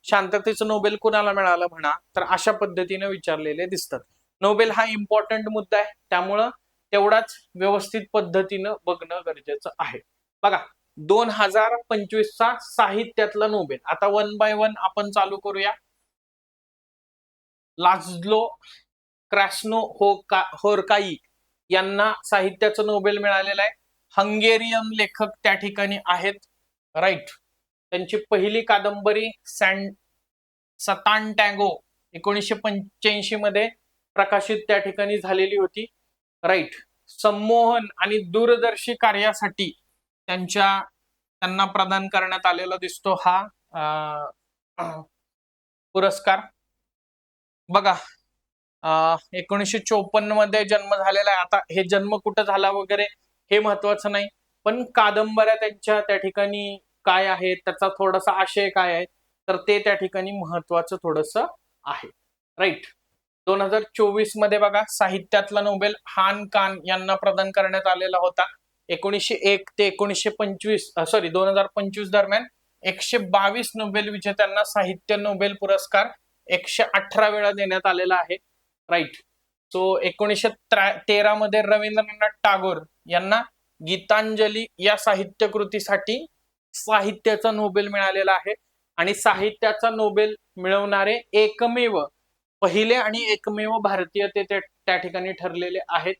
शांततेचं नोबेल कुणाला मिळालं म्हणा, तर अशा पद्धतीने विचारलेले दिसतात. नोबेल हा इम्पॉर्टंट मुद्दा आहे, त्यामुळं तेवढाच व्यवस्थित पद्धतीनं बघणं गरजेचं आहे. बघा, 2025चा साहित्यातला नोबेल, आता वन बाय वन आपण चालू करूया. लाझ्लो क्रॅस्नो होरकाई यांना साहित्याचं नोबेल मिळालेलं आहे. हंगेरियन लेखक त्या ठिकाणी आहेत, राईट. त्यांची पहिली कादंबरी सतान टँगो 1985 मध्ये प्रकाशित त्या ठिकाणी झालेली होती, राईट. संमोहन आणि दूरदर्शी कार्यासाठी त्यांना प्रदान करण्यात आलेला दिसतो हा पुरस्कार. बघा, 1954 मध्ये जन्म झालेला आहे. आता हे जन्म कुठं झाला वगैरे हे महत्वाचं नाही, पण कादंबऱ्या त्यांच्या त्या ठिकाणी काय आहेत, त्याचा थोडासा आशय काय आहे तर ते त्या ठिकाणी महत्वाचं थोडस आहे, राईट. 2024 मध्ये बघा, साहित्यातला नोबेल हान कान यांना प्रदान करण्यात आलेला होता. 1901 ते 2025 दरम्यान 122 नोबेल विजेत्यांना साहित्य नोबेल पुरस्कार 118 वेळा देण्यात आलेला आहे, राईट. सो 1913 मध्ये रवींद्रनाथ टागोर यांना गीतांजली या साहित्य कृतीसाठी साहित्याचा नोबेल मिळालेला आहे. आणि साहित्याचा नोबेल मिळवणारे पहिले आणि एकमेव भारतीय ते त्या ठिकाणी ठरलेले आहेत,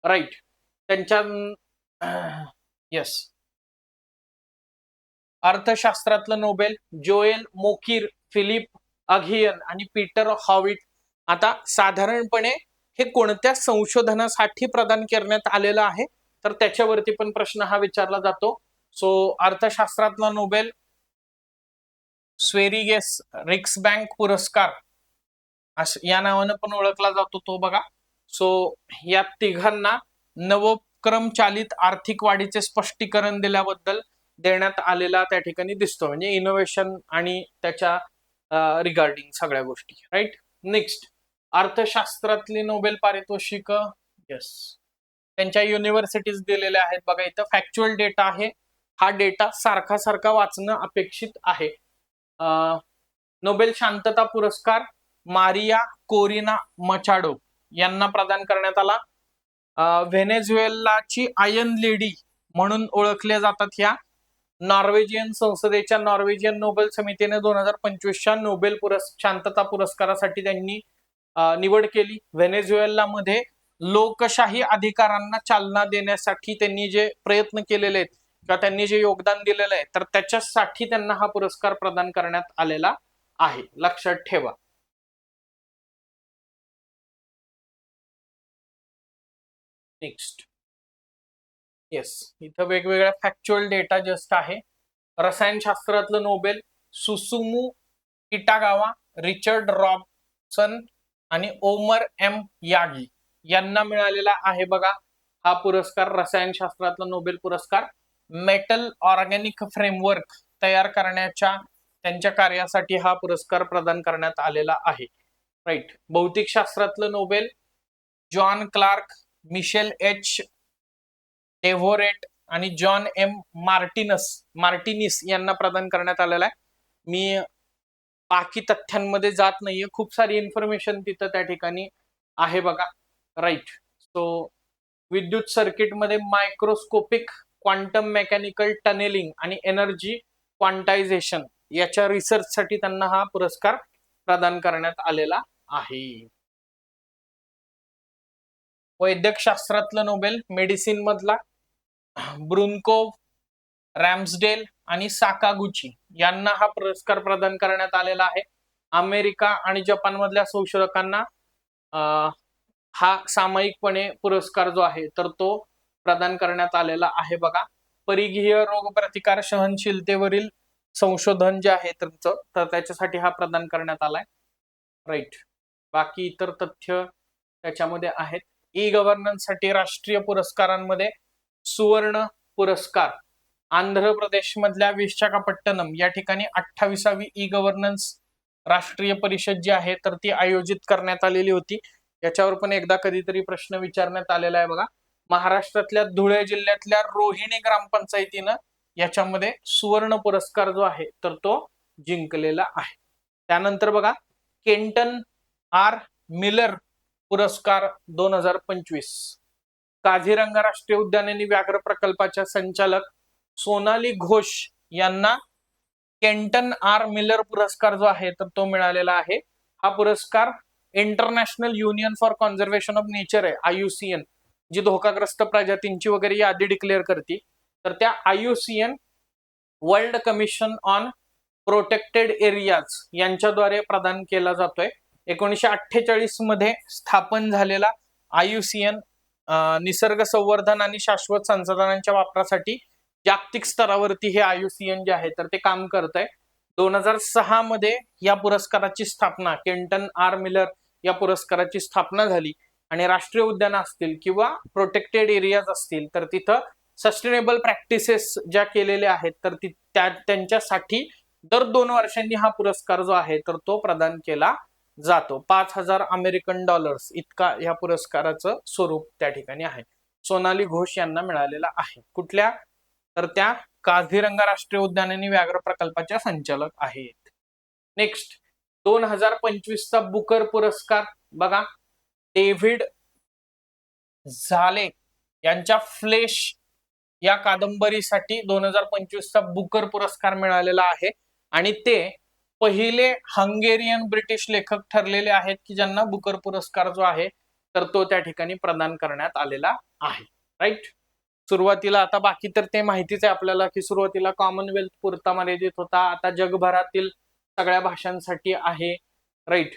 राईट. त्यांच्या अर्थशास्त्रातलं नोबेल जोएल मोकिर, फिलिप अघियन आणि पीटर हॉविट. आता साधारणपणे हे कोणत्या संशोधनासाठी प्रदान करण्यात आलेलं आहे तर त्याच्यावरती पण प्रश्न हा विचारला जातो. सो अर्थशास्त्रातला नोबेल स्वेरिगेस रिक्सबँक पुरस्कार या नावानं पण ओळखला जातो तो, बघा. सो या तिघांना नवक्रम चालित आर्थिक वाढीचे स्पष्टीकरण दिल्याबद्दल देण्यात आलेला त्या ठिकाणी दिसतो, म्हणजे इनोव्हेशन आणि त्याच्या रिगार्डिंग सगळ्या गोष्टी, राईट. नेक्स्ट, अर्थशास्त्रातली नोबेल पारितोषिक, त्यांच्या युनिव्हर्सिटीज दिलेल्या आहेत. बघा, इथं फॅक्च्युअल डेटा आहे, हा डेटा सारखा वाचणं अपेक्षित आहे. नोबेल शांतता पुरस्कार मारिया कोरिना मचाडो यांना प्रदान करण्यात आला. व्हेनेझुएलाची आयर्न लेडी म्हणून ओळखल्या जातात ह्या. नॉर्वेजियन संसदेच्या नॉर्वेजियन नोबेल समितीने 2025च्या नोबेल शांतता पुरस्कारासाठी त्यांनी निवड केली. व्हेनेझुएला मध्ये लोकशाही अधिकारांना चालना देण्यासाठी त्यांनी जे प्रयत्न केलेले आहेत किंवा त्यांनी जे योगदान दिलेलं आहे तर त्याच्यासाठी त्यांना हा पुरस्कार प्रदान करण्यात आलेला आहे, लक्षात ठेवा. नेक्स्ट, इथं वेगवेगळ्या फॅक्च्युअल डेटा जस्ट आहे. रसायनशास्त्रातलं नोबेल सुसुमू किटागावा, रिचर्ड रॉबसन आणि ओमर एम यागी यांना मिळालेला आहे. बघा, हा पुरस्कार रसायनशास्त्रातला नोबेल पुरस्कार मेटल ऑर्गॅनिक फ्रेमवर्क तयार करण्याच्या त्यांच्या कार्यासाठी हा पुरस्कार प्रदान करण्यात आलेला आहे. राईट. भौतिक शास्त्रातलं Nobel John Clarke, Michel H Devoret आणि जॉन एम मार्टिनिस यांना प्रदान करण्यात आलेला आहे. मी बाकी तथ्यांमध्ये जात नाहीये, खूप सारी इन्फॉर्मेशन तिथं त्या ठिकाणी आहे बघा. राईट. सो विद्युत सर्किटमध्ये मायक्रोस्कोपिक क्वांटम मेकॅनिकल टनेलिंग आणि एनर्जी क्वांटायझेशन याच्या रिसर्चसाठी त्यांना हा पुरस्कार प्रदान करण्यात आलेला आहे. वैद्यकशास्त्रातलं नोबेल मेडिसिन मधला ब्रुनकोव, रॅम्सडेल आणि साकागुची यांना हा पुरस्कार प्रदान करण्यात आलेला आहे. अमेरिका आणि जपान मधल्या संशोधकांना हा सामायिकपणे पुरस्कार जो आहे तर तो प्रदान करण्यात आलेला आहे बघा. परिघीय रोग प्रतिकार सहनशीलतेवरील संशोधन जे आहे त्यांचं तर त्याच्यासाठी हा प्रदान करण्यात आलाय. राईट. बाकी इतर तथ्य त्याच्यामध्ये आहेत. ई गव्हर्नन्ससाठी राष्ट्रीय पुरस्कारांमध्ये सुवर्ण पुरस्कार आंध्र प्रदेश मधल्या विशाखापट्टणम या ठिकाणी 28वी ई गव्हर्नन्स राष्ट्रीय परिषद जी आहे तर ती आयोजित करण्यात आलेली होती. याच्यावर पण एकदा कधीतरी प्रश्न विचारण्यात आलेला आहे बघा. महाराष्ट्रातल्या धुळे जिल्ह्यातल्या रोहिणी ग्रामपंचायतीनं याच्यामध्ये सुवर्ण पुरस्कार जो आहे तर तो जिंकलेला आहे. त्यानंतर बघा केंटन आर मिलर पुरस्कार 2025 काझीरंगा राष्ट्रीय उद्यान आणि व्याघ्र प्रकल्पाच्या संचालक सोनाली घोष यांना केंटन आर मिलर पुरस्कार जो आहे तर तो मिळालेला आहे. हा पुरस्कार international union for conservation of nature आहे, IUCN, जी धोकाग्रस्त प्रजातींची वगैरे यादी डिक्लेअर करते. तर त्या IUCN world commission on protected areas यांच्याद्वारे प्रदान केला जातोय. 1948 मध्ये स्थापन झालेला IUCN निसर्ग संवर्धन आणि शाश्वत संसाधनांच्या वापरासाठी जागतिक स्तरावरती हे IUCN जे आहे तर ते काम करत आहे. 2006 मध्ये या पुरस्काराची स्थापना केंटन आर मिलर या पुरस्काराची स्थापना झाली आणि राष्ट्रीय उद्यान असतील किंवा प्रोटेक्टेड एरियाज असतील तर तिथं सस्टेनेबल प्रॅक्टिसेस ज्या केलेल्या आहेत तर त्यांच्यासाठी दर 2 वर्षांनी हा पुरस्कार जो आहे तर तो प्रदान केला जातो. $5,000 इतका या पुरस्काराचं स्वरूप त्या ठिकाणी आहे. सोनाली घोष यांना मिळालेला आहे. कुठल्या तर त्या काझीरंगा राष्ट्रीय उद्यान आणि व्याघ्र प्रकल्पाच्या संचालक आहेत. नेक्स्ट 2025चा बुकर पुरस्कार बघा. डेव्हिड झाले यांच्या फ्लेश या कादंबरीसाठी 2025चा बुकर पुरस्कार मिळालेला आहे आणि ते पहिले हंगेरियन ब्रिटिश लेखक ठरलेले आहेत की ज्यांना बुकर पुरस्कार जो आहे तर तो त्या ठिकाणी प्रदान करण्यात आलेला आहे. राईट. सुरुवातीला आता बाकी तर ते माहितीच आहे आपल्याला की सुरुवातीला कॉमनवेल्थ पुरता मर्यादित होता, आता जगभरातील सगळ्या भाषांसाठी आहे. राईट.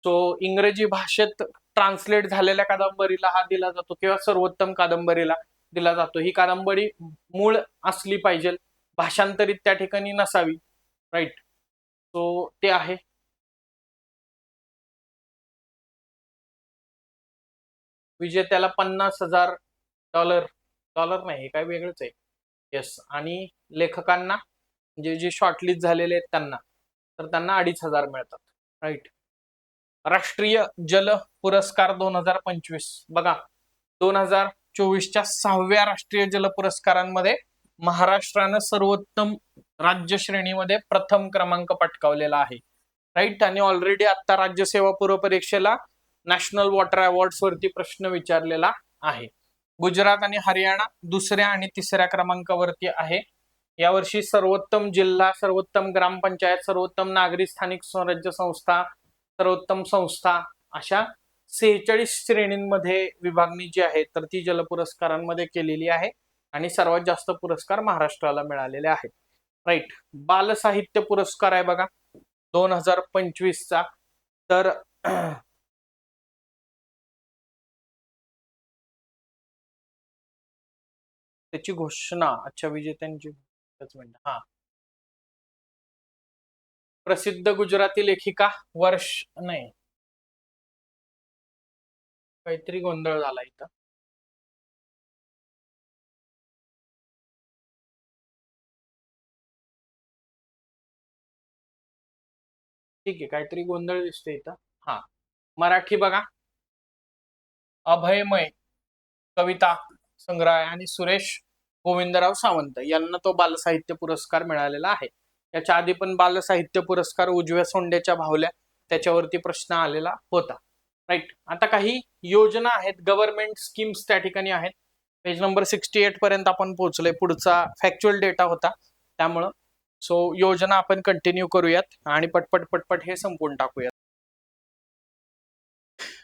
सो इंग्रजी भाषेत ट्रान्सलेट झालेल्या कादंबरीला हा दिला जातो किंवा सर्वोत्तम कादंबरीला दिला जातो. ही कादंबरी मूळ असली पाहिजे, भाषांतरित त्या ठिकाणी नसावी. राईट. सो ते आहे. विजेत्याला $50,000 डॉलर नाही, काय वेगळंच आहे. येस. आणि लेखकांना जे शॉर्टलिस्ट झालेले आहेत त्यांना तर त्यांना 2,500 मिळतात. राईट. राष्ट्रीय जल पुरस्कार 2025 बघा. 2024च्या 6व्या राष्ट्रीय जल पुरस्कारांमध्ये महाराष्ट्रानं सर्वोत्तम राज्य श्रेणीमध्ये प्रथम क्रमांक पटकावलेला आहे. राईट. आणि ऑलरेडी आता राज्यसेवा पूर्व परीक्षेला नॅशनल वॉटर अवॉर्ड्स वरती प्रश्न विचारलेला आहे. गुजरात आणि हरियाणा दुसऱ्या आणि तिसऱ्या क्रमांकावरती आहे. यावर्षी सर्वोत्तम जिल्हा, सर्वोत्तम ग्रामपंचायत, सर्वोत्तम नागरी स्थानिक स्वराज्य संस्था, सर्वोत्तम संस्था अशा 46 श्रेणींमध्ये विभागणी जी आहे तर ती जल पुरस्कारांमध्ये केलेली आहे आणि सर्वात जास्त पुरस्कार महाराष्ट्राला मिळालेले आहेत. राईट. बालसाहित्य पुरस्कार आहे बघा 2025चा. तर त्याची घोषणा अच्छा विजेत्यांची हा प्रसिद्ध गुजराती लेखिका वर्ष नाही, काहीतरी गोंधळ झाला इथं. ठीक आहे, काहीतरी गोंधळ दिसतोय इथं. हा, मराठी बघा, अभयमय कविता संग्रह आहे आणि सुरेश गोविंदराव सावंत यांना तो बालसाहित्य पुरस्कार मिळालेला आहे. याच्या आधी पण बालसाहित्य पुरस्कार उजव्या सोंडेच्या भावल्या त्याच्यावरती प्रश्न आलेला होता. राईट. आता काही योजना आहेत, गव्हर्नमेंट स्कीम्स त्या ठिकाणी आहेत. पेज नंबर 68 पर्यंत आपण पोहोचलोय. पुढचा फॅक्च्युअल डेटा होता त्यामुळं सो योजना आपण कंटिन्यू करूयात आणि पटपट पटपट हे संपवून टाकूयात.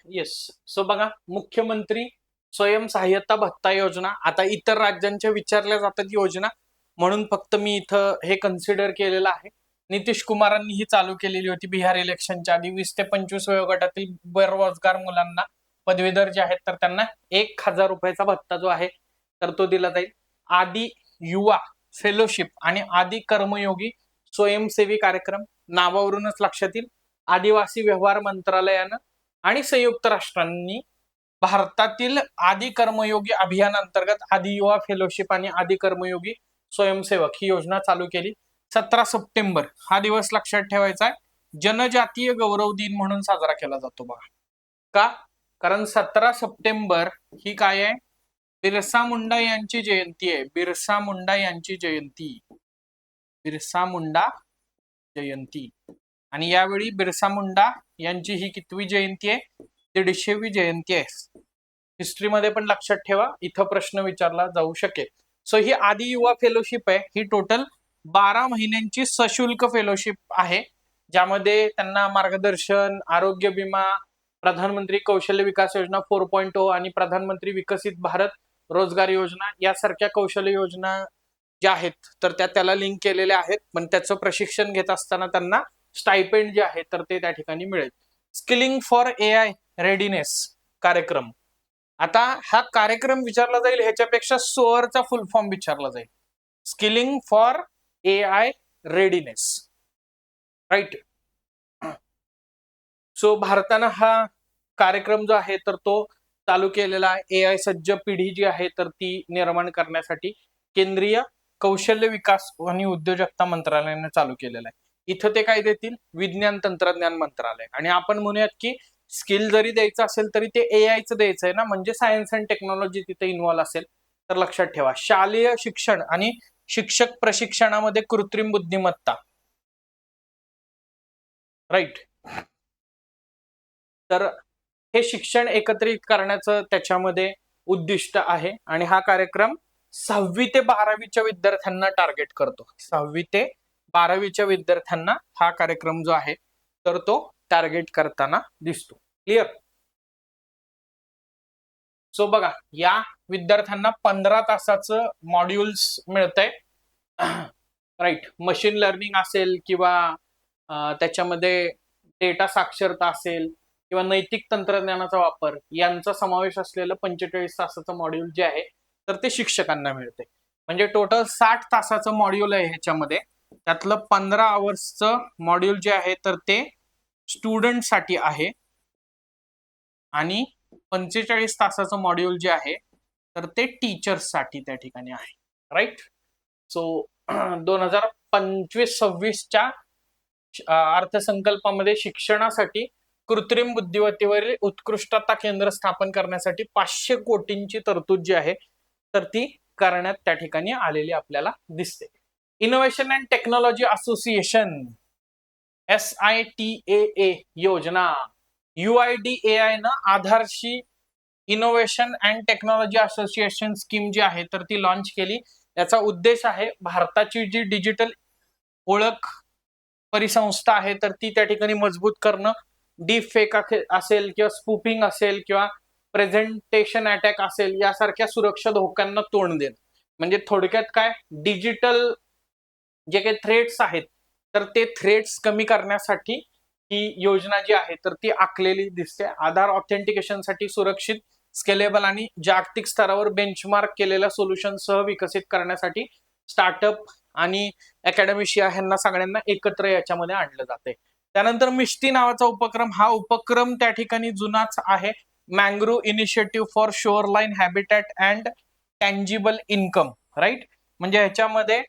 येस. सो बघा, मुख्यमंत्री स्वयंसहाय्यता भत्ता योजना, आता इतर राज्यांच्या विचारल्या जातात योजना म्हणून फक्त मी इथं हे कन्सिडर केलेलं आहे. नितीश कुमारांनी ही चालू केलेली होती बिहार इलेक्शनच्या आधी. 20 ते 25 वयोगटातील बेरोजगार मुलांना, पदवीधर जे आहेत तर त्यांना 1000 रुपयाचा भत्ता जो आहे तर तो दिला जाईल. आदि युवा फेलोशिप आणि आदि कर्मयोगी स्वयंसेवी कार्यक्रम, नावावरूनच लक्षात येईल, आदिवासी व्यवहार मंत्रालयानं आणि संयुक्त राष्ट्रांनी भारतातील आदि कर्मयोगी अभियान अंतर्गत आदि युवा फेलोशिप आणि आदि कर्मयोगी स्वयंसेवक ही योजना चालू केली. 17 सप्टेंबर हा दिवस लक्षात ठेवायचा आहे, जनजातीय गौरव दिन म्हणून साजरा केला जातो. बघा का, कारण 17 सप्टेंबर ही काय आहे, बिरसा मुंडा यांची जयंती आहे. बिरसा मुंडा यांची जयंती, बिरसा मुंडा जयंती. आणि यावेळी बिरसा मुंडा यांची ही कितवी जयंती आहे, 150वी जयंती आहे. हिस्ट्रीमध्ये पण लक्षात ठेवा, इथं प्रश्न विचारला जाऊ शकेल. सो ही आदि युवा फेलोशिप आहे, ही टोटल 12 महिन्यांची सशुल्क फेलोशिप आहे, ज्यामध्ये त्यांना मार्गदर्शन, आरोग्य विमा, प्रधानमंत्री कौशल्य विकास योजना 4.0 आणि प्रधानमंत्री विकसित भारत रोजगार योजना यासारख्या कौशल्य योजना ज्या आहेत तर त्याला लिंक केलेल्या आहेत. पण त्याचं प्रशिक्षण घेत असताना त्यांना स्टायपेंड जे आहे तर ते त्या ठिकाणी मिळेल. स्किलिंग फॉर AI रेडीनेस कार्यक्रम, आता हा कार्यक्रम विचारला जाईल ह्याच्यापेक्षा सोअरचा फुल फॉर्म विचारला जाईल, skilling for AI readiness. Right. So भारतानं हा कार्यक्रम जो आहे तर तो चालू केलेला आहे. AI सज्ज पिढी जी आहे तर ती निर्माण करण्यासाठी केंद्रीय कौशल्य विकास आणि उद्योजकता मंत्रालयाने चालू केलेला आहे. इथं ते काय देतील, विज्ञान तंत्रज्ञान मंत्रालय. आणि आपण म्हणूयात की स्किल जरी द्यायचं असेल तरी ते AIचं द्यायचं आहे ना, म्हणजे सायन्स अँड टेक्नॉलॉजी तिथे इन्व्हॉल्व असेल. तर लक्षात ठेवा, शालेय शिक्षण आणि शिक्षक प्रशिक्षणामध्ये कृत्रिम बुद्धिमत्ता. राईट. तर हे शिक्षण एकत्रित करण्याचं त्याच्यामध्ये उद्दिष्ट आहे आणि हा कार्यक्रम 6वी ते 12वीच्या विद्यार्थ्यांना टार्गेट करतो. 6वी ते 12वीच्या विद्यार्थ्यांना हा कार्यक्रम जो आहे तर तो टार्गेट करताना दिसतो. क्लिअर. सो बघा, या विद्यार्थ्यांना 15 तासाचं मॉड्यूल्स मिळतंय. राईट. मशीन लर्निंग असेल किंवा त्याच्यामध्ये डेटा साक्षरता असेल किंवा नैतिक तंत्रज्ञानाचा वापर यांचा समावेश असलेलं 45 तासाचं मॉड्यूल जे आहे तर ते शिक्षकांना मिळते. म्हणजे टोटल 60 तासाचं मॉड्यूल आहे ह्याच्यामध्ये. त्यातलं 15 आवर्सचं मॉड्यूल जे आहे तर ते स्टुडंटसाठी आहे आणि 45 तासाचं मॉड्यूल जे आहे तर ते टीचर्ससाठी त्या ठिकाणी आहे. राईट. सो 2025-26च्या अर्थसंकल्पामध्ये शिक्षणासाठी कृत्रिम बुद्धिमत्तेवरील उत्कृष्टता केंद्र स्थापन करण्यासाठी 500 कोटींची तरतूद जी आहे तर ती करण्यात त्या ठिकाणी आलेली आपल्याला दिसते. Innovation and technology association SITAA योजना, UIDAI न आधारशी innovation and technology association scheme जी आहे तर ती लॉन्च केली. याचा उद्देश आहे भारताची जी डिजिटल ओळख परिसंस्था आहे तर ती त्या ठिकाणी मजबूत करणं, डीप फेक असेल किंवा स्पूपिंग असेल किंवा प्रेझेंटेशन अटॅक असेल यासारख्या सुरक्षा धोक्यांना तोंड देणं. म्हणजे थोडक्यात काय, डिजिटल जे काही थ्रेट्स आहेत तर ते थ्रेट्स कमी करण्यासाठी ही योजना जी आहे तर ती आखलेली दिसते. आधार ऑथेंटिकेशनसाठी सुरक्षित, स्केलेबल आणि जागतिक स्तरावर बेंचमार्क केलेल्या सोल्युशनसह विकसित करण्यासाठी स्टार्टअप आणि अकॅडमिशिया ह्यांना सगळ्यांना एकत्र याच्यामध्ये आणलं जाते. त्यानंतर मिष्टी नावाचा उपक्रम, हा उपक्रम त्या ठिकाणी जुनाच आहे. Mangrove initiative for shoreline habitat and tangible income. Right. म्हणजे ह्याच्यामध्ये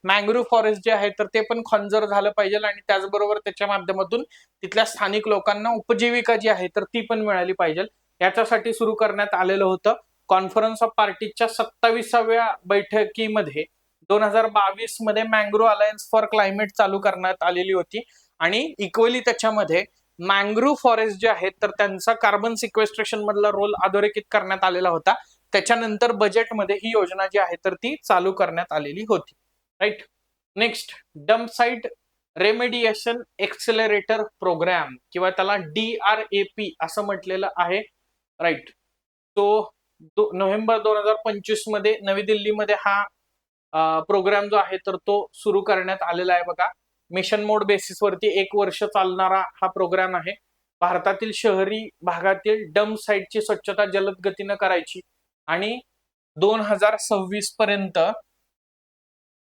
मँग्रोव्ह फॉरेस्ट जे आहे तर ते पण कॉन्झर्व झालं पाहिजे आणि त्याचबरोबर त्याच्या माध्यमातून तिथल्या स्थानिक लोकांना उपजीविका जी आहे तर ती पण मिळाली पाहिजे. याच्यासाठी सुरू करण्यात आलेलं होतं. कॉन्फरन्स ऑफ पार्टीच्या 27व्या बैठकीमध्ये 2022 मध्ये मँग्रोव्ह अलायन्स फॉर क्लायमेट चालू करण्यात आलेली होती आणि इक्वली त्याच्यामध्ये मँग्रोव्ह फॉरेस्ट जे आहेत तर त्यांचा कार्बन सिक्वेस्ट्रेशन मधला रोल अधोरेखित करण्यात आलेला होता. त्याच्यानंतर बजेटमध्ये ही योजना जी आहे तर ती चालू करण्यात आलेली होती. Right. Next, dump site remediation accelerator programme किंवा त्याला DRAP असं म्हटलेलं आहे. राईट. तो नोव्हेंबर 2025 मध्ये नवी दिल्लीमध्ये हा प्रोग्राम जो आहे तर तो सुरू करण्यात आलेला आहे बघा. मिशन मोड बेसिस वरती 1 वर्ष चालणारा हा प्रोग्राम आहे. भारतातील शहरी भागातील डम्प साईटची स्वच्छता जलद गतीनं करायची आणि 2026 पर्यंत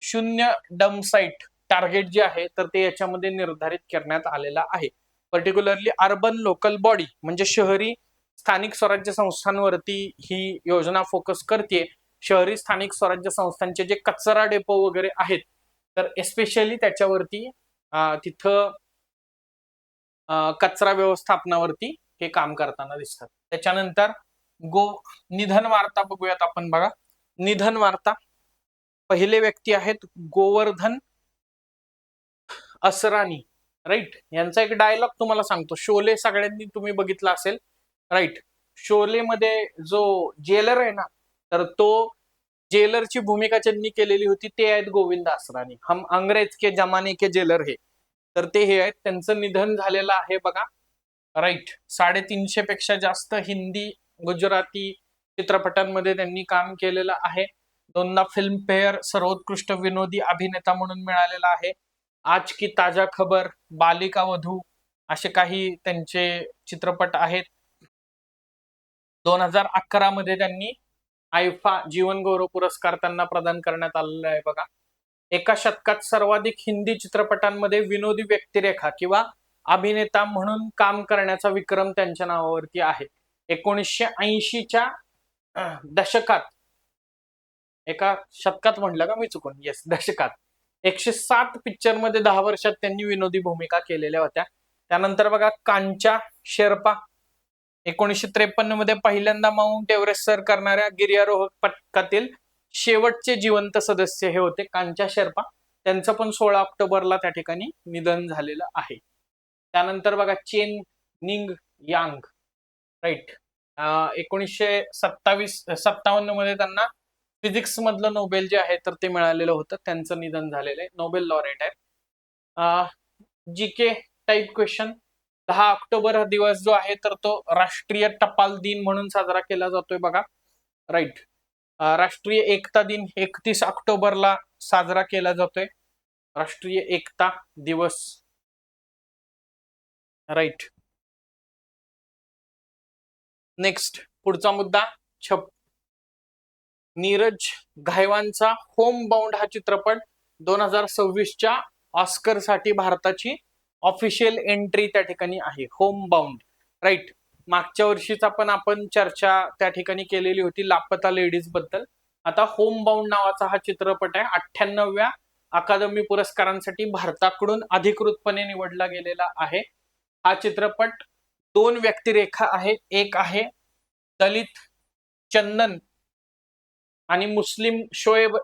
0 डम्प साईट टार्गेट जे आहे तर ते याच्यामध्ये निर्धारित करण्यात आलेला आहे. पर्टिक्युलरली अर्बन लोकल बॉडी म्हणजे शहरी स्थानिक स्वराज्य संस्थांवरती ही योजना फोकस करते. शहरी स्थानिक स्वराज्य संस्थांचे जे कचरा डेपो वगैरे आहेत तर एस्पेशली त्याच्यावरती तिथं कचरा व्यवस्थापनावरती हे काम करताना दिसतात. त्याच्यानंतर निधन वार्ता बघूयात आपण बघा. निधन वार्ता पहिले व्यक्ती आहेत गोवर्धन असरानी. राईट. यांचा एक डायलॉग तुम्हाला सांगतो. शोले सगळ्यांनी तुम्ही बघितला असेल. राईट. शोले मध्ये जो जेलर आहे ना तर तो जेलरची भूमिका ज्यांनी केलेली होती ते आहेत गोविंद असरानी. हम अंग्रेज के जमाने के जेलर हे तर ते हे आहेत. त्यांचं निधन झालेलं आहे बघा. राईट. 350 पेक्षा जास्त हिंदी गुजराती चित्रपटांमध्ये त्यांनी काम केलेलं आहे. 2दा फिल्मफेअर सर्वोत्कृष्ट विनोदी अभिनेता म्हणून मिळालेला आहे. आज की ताजा खबर, बालिका वधू असे काही त्यांचे चित्रपट आहेत. 2011 मध्ये त्यांनी आयफा जीवन गौरव पुरस्कार त्यांना प्रदान करण्यात आलेला आहे बघा. एका शतकात सर्वाधिक हिंदी चित्रपटांमध्ये विनोदी व्यक्तिरेखा किंवा अभिनेता म्हणून काम करण्याचा विक्रम त्यांच्या नावावरती आहे. 1980च्या दशकात, एका शतकात म्हटलं का मी चुकून, येस दशकात 107 पिक्चर मध्ये 10 वर्षात त्यांनी विनोदी भूमिका केलेल्या होत्या. त्यानंतर बघा कांचा शेर्पा 1953 मध्ये पहिल्यांदा माउंट एव्हरेस्ट सर करणाऱ्या गिर्यारोहक पथकातील शेवटचे जिवंत सदस्य हे होते कांचा शेर्पा. त्यांचं पण 16 ऑक्टोबरला त्या ठिकाणी निधन झालेलं आहे. त्यानंतर बघा चेन निंग यांग. राईट. 1957 मध्ये त्यांना फिजिक्स मधलं नोबेल जे आहे तर ते मिळालेलं होतं. त्यांचं निधन झालेलं आहे. नोबेल लॉरेट आहे. GK type question. 10 ऑक्टोबर हा दिवस जो आहे तर तो राष्ट्रीय टपाल दिन म्हणून साजरा केला जातोय बघा. राईट. राष्ट्रीय एकता दिन 31 ऑक्टोबरला साजरा केला जातोय. राष्ट्रीय एकता दिवस. राईट. नेक्स्ट पुढचा मुद्दा नीरज घायवानचा होम बाउंड हा चित्रपट 2026च्या ऑस्कर साठी भारताची ऑफिशियल एंट्री त्या ठिकाणी आहे. Home bound. राईट. मागच्या वर्षीचा पण आपण चर्चा त्या ठिकाणी केलेली होती लापता लेडीज बद्दल. आता होम बाउंड नावाचा हा चित्रपट आहे. 98व्या अकादमी पुरस्कारांसाठी भारताकडून अधिकृतपणे निवडला गेलेला आहे. हा चित्रपट 2 व्यक्तिरेखा आहे. एक आहे दलित चंदन आणि मुस्लिम शोएब,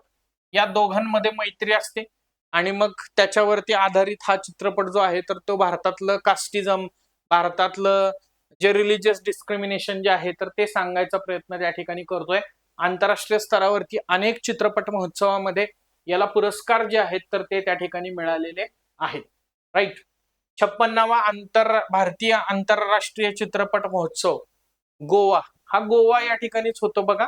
या दोघांमध्ये मैत्री असते आणि मग त्याच्यावरती आधारित हा चित्रपट जो आहे तर तो भारतातलं कास्टिझम, भारतातलं जे रिलिजियस डिस्क्रिमिनेशन जे आहे तर ते सांगायचा प्रयत्न त्या ठिकाणी करतोय. आंतरराष्ट्रीय स्तरावरती अनेक चित्रपट महोत्सवामध्ये याला पुरस्कार जे आहेत तर ते त्या ठिकाणी मिळालेले आहेत. राईट. 56वा भारतीय आंतरराष्ट्रीय चित्रपट महोत्सव गोवा, हा गोवा या ठिकाणीच होतो बघा.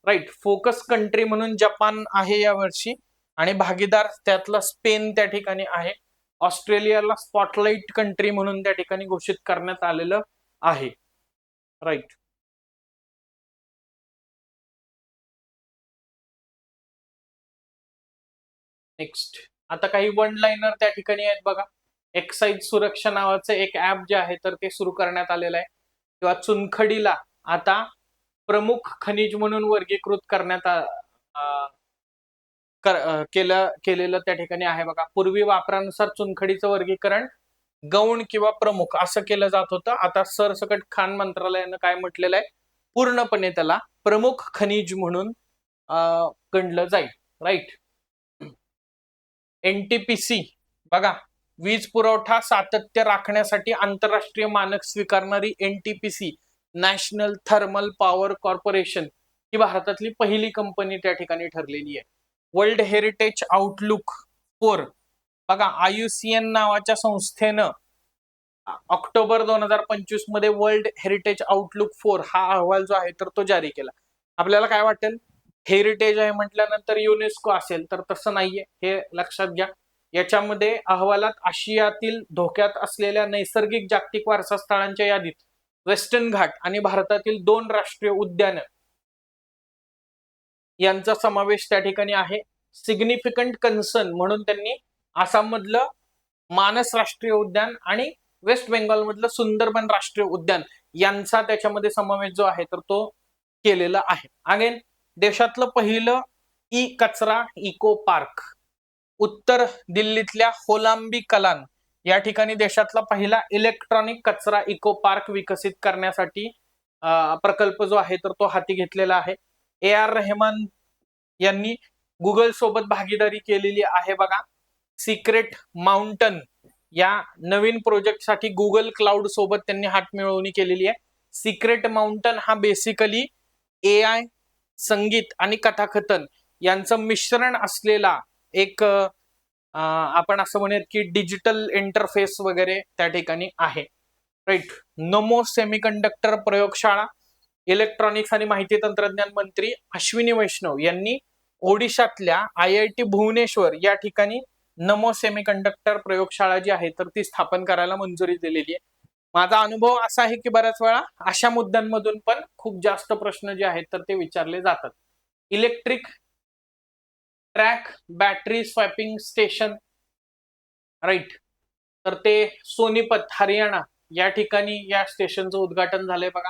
राईट. फोकस कंट्री म्हणून जपान आहे यावर्षी आणि भागीदार त्यातला स्पेन त्या ठिकाणी आहे. ऑस्ट्रेलियाला स्पॉटलाइट कंट्री म्हणून त्या ठिकाणी घोषित करण्यात आलेलं आहे. राईट. नेक्स्ट आता काही वन लाईनर त्या ठिकाणी आहेत बघा. एक्साइज सुरक्षा नावाचं एक ऍप जे आहे तर ते सुरू करण्यात आलेलं आहे. किंवा चुनखडीला आता प्रमुख खनिज म्हणून वर्गीकृत करण्यात केलेलं त्या ठिकाणी आहे बघा. पूर्वी वापरानुसार चुनखडीचं वर्गीकरण गौण किंवा प्रमुख असं केलं जात होतं. आता सरसकट खाण मंत्रालयानं काय म्हटलेलं आहे, पूर्णपणे त्याला प्रमुख खनिज म्हणून गणलं जाईल. राईट. एनटीपीसी बघा, वीज पुरवठा सातत्य राखण्यासाठी आंतरराष्ट्रीय मानक स्वीकारणारी NTPC National Thermal Power Corporation ही भारतातली पहिली कंपनी त्या ठिकाणी ठरलेली आहे. वर्ल्ड हेरिटेज आउटलुक 4 बघा, आयुसीएन नावाच्या संस्थेनं ऑक्टोबर 2025 मध्ये वर्ल्ड हेरिटेज आउटलुक 4 हा अहवाल जो आहे तर तो जारी केला. आपल्याला काय वाटेल, हेरिटेज आहे म्हटल्यानंतर युनेस्को असेल, तर तसं नाहीये, हे लक्षात घ्या. याच्यामध्ये अहवालात आशियातील धोक्यात असलेल्या नैसर्गिक जागतिक वारसा स्थळांच्या यादीत वेस्टर्न घाट आणि भारतातील 2 राष्ट्रीय उद्यान यांचा समावेश त्या ठिकाणी आहे. सिग्निफिकंट कन्सर्न म्हणून त्यांनी आसाम मधलं मानस राष्ट्रीय उद्यान आणि वेस्ट बेंगॉल मधलं सुंदरबन राष्ट्रीय उद्यान यांचा त्याच्यामध्ये समावेश जो आहे तर तो केलेला आहे. अगेन, देशातलं पहिलं ई कचरा इको पार्क उत्तर दिल्लीतल्या होलांबी कलान या ठिकाणी देशातला पहिला इलेक्ट्रॉनिक कचरा इको पार्क विकसित करण्यासाठी प्रकल्प जो आहे तर तो हाती घेतलेला आहे. AR रहमान यांनी गुगल सोबत भागीदारी केलेली आहे बघा. सिक्रेट माउंटन या नवीन प्रोजेक्टसाठी गुगल क्लाउड सोबत त्यांनी हातमिळवणी केलेली आहे. सिक्रेट माउंटन हा बेसिकली AI, संगीत आणि कथाकथन यांचं मिश्रण असलेला एक आपण असं म्हणूयात की डिजिटल इंटरफेस वगैरे त्या ठिकाणी आहे. राईट. नमो सेमीकंडक्टर प्रयोगशाळा इलेक्ट्रॉनिक्स आणि माहिती तंत्रज्ञान मंत्री अश्विनी वैष्णव यांनी ओडिशातल्या IIT भुवनेश्वर या ठिकाणी नमो सेमीकंडक्टर प्रयोगशाळा जी आहे तर ती स्थापन करायला मंजुरी दिलेली आहे. माझा अनुभव असा आहे की बऱ्याच वेळा अशा मुद्द्यांमधून पण खूप जास्त प्रश्न जे आहेत तर ते विचारले जातात. Electric track battery swapping station, right, तर ते सोनीपत हरियाणा या ठिकाणी या स्टेशनचं उद्घाटन झालंय बघा.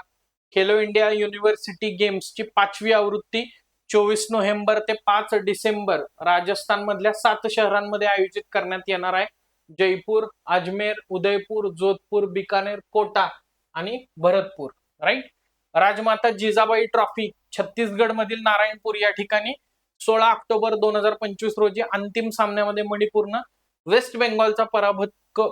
खेलो इंडिया युनिव्हर्सिटी गेम्सची 5वी आवृत्ती 24 नोव्हेंबर ते 5 डिसेंबर राजस्थान मधल्या 7 शहरांमध्ये आयोजित करण्यात येणार आहे. जयपूर, अजमेर, उदयपूर, जोधपूर, बिकानेर, कोटा आणि भरतपूर. राईट. राजमाता जिजाबाई ट्रॉफी छत्तीसगड मधील नारायणपूर या ठिकाणी 16 ऑक्टोबर 2025 रोजी अंतिम सामन्यामध्ये मणिपूरनं वेस्ट बेंगॉलचा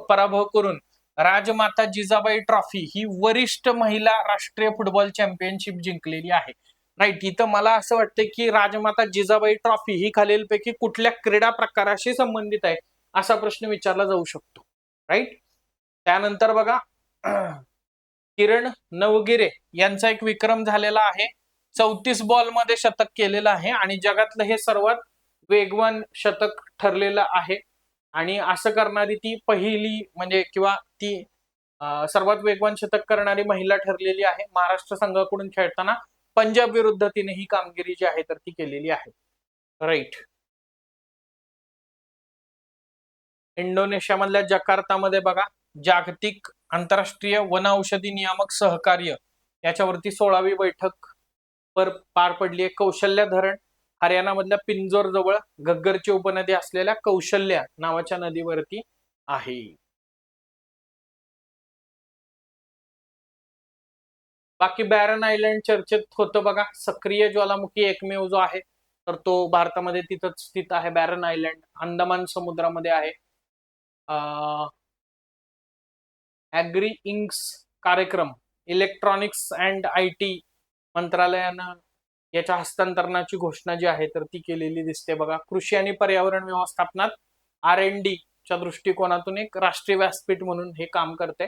पराभव करून राजमाता जिजाबाई ट्रॉफी ही वरिष्ठ महिला राष्ट्रीय फुटबॉल चॅम्पियनशिप जिंकलेली आहे. राईट. इथं मला असं वाटतं की राजमाता जिजाबाई ट्रॉफी ही खालीलपैकी कुठल्या क्रीडा प्रकाराशी संबंधित आहे असा प्रश्न विचारला जाऊ शकतो. राईट. त्यानंतर बघा, किरण नवगिरे यांचा एक विक्रम झालेला आहे. 34 बॉल मध्ये शतक केलेलं आहे आणि जगातलं हे सर्वात वेगवान शतक ठरलेलं आहे. आणि असं करणारी ती पहिली म्हणजे किंवा ती सर्वात वेगवान शतक करणारी महिला ठरलेली आहे. महाराष्ट्र संघाकडून खेळताना पंजाब विरुद्ध तिने ही कामगिरी जी आहे तर ती केलेली आहे. राईट. इंडोनेशियामधल्या जकार्तामध्ये बघा, जागतिक आंतरराष्ट्रीय वन औषधी नियामक सहकार्य याच्यावरती 16वी बैठक पार पडली आहे. कौशल्य धरण हरियाणा मधल्या पिंजोर जवळ घग्गरची उपनदी असलेल्या कौशल्या नावाच्या नदीवरती आहे. बाकी बॅरन आयलंड चर्चेत होतं बघा. सक्रिय ज्वालामुखी एकमेव जो आहे तर तो भारतामध्ये तिथंच स्थित आहे. बॅरन आयलंड अंदमान समुद्रामध्ये आहे. ऍग्री इंक्स कार्यक्रम इलेक्ट्रॉनिक्स अँड IT मंत्रालयानं याच्या हस्तांतरणाची घोषणा जी आहे तर ती केलेली दिसते बघा. कृषी आणि पर्यावरण व्यवस्थापनात R&D च्या दृष्टिकोनातून एक राष्ट्रीय व्यासपीठ म्हणून हे काम करते.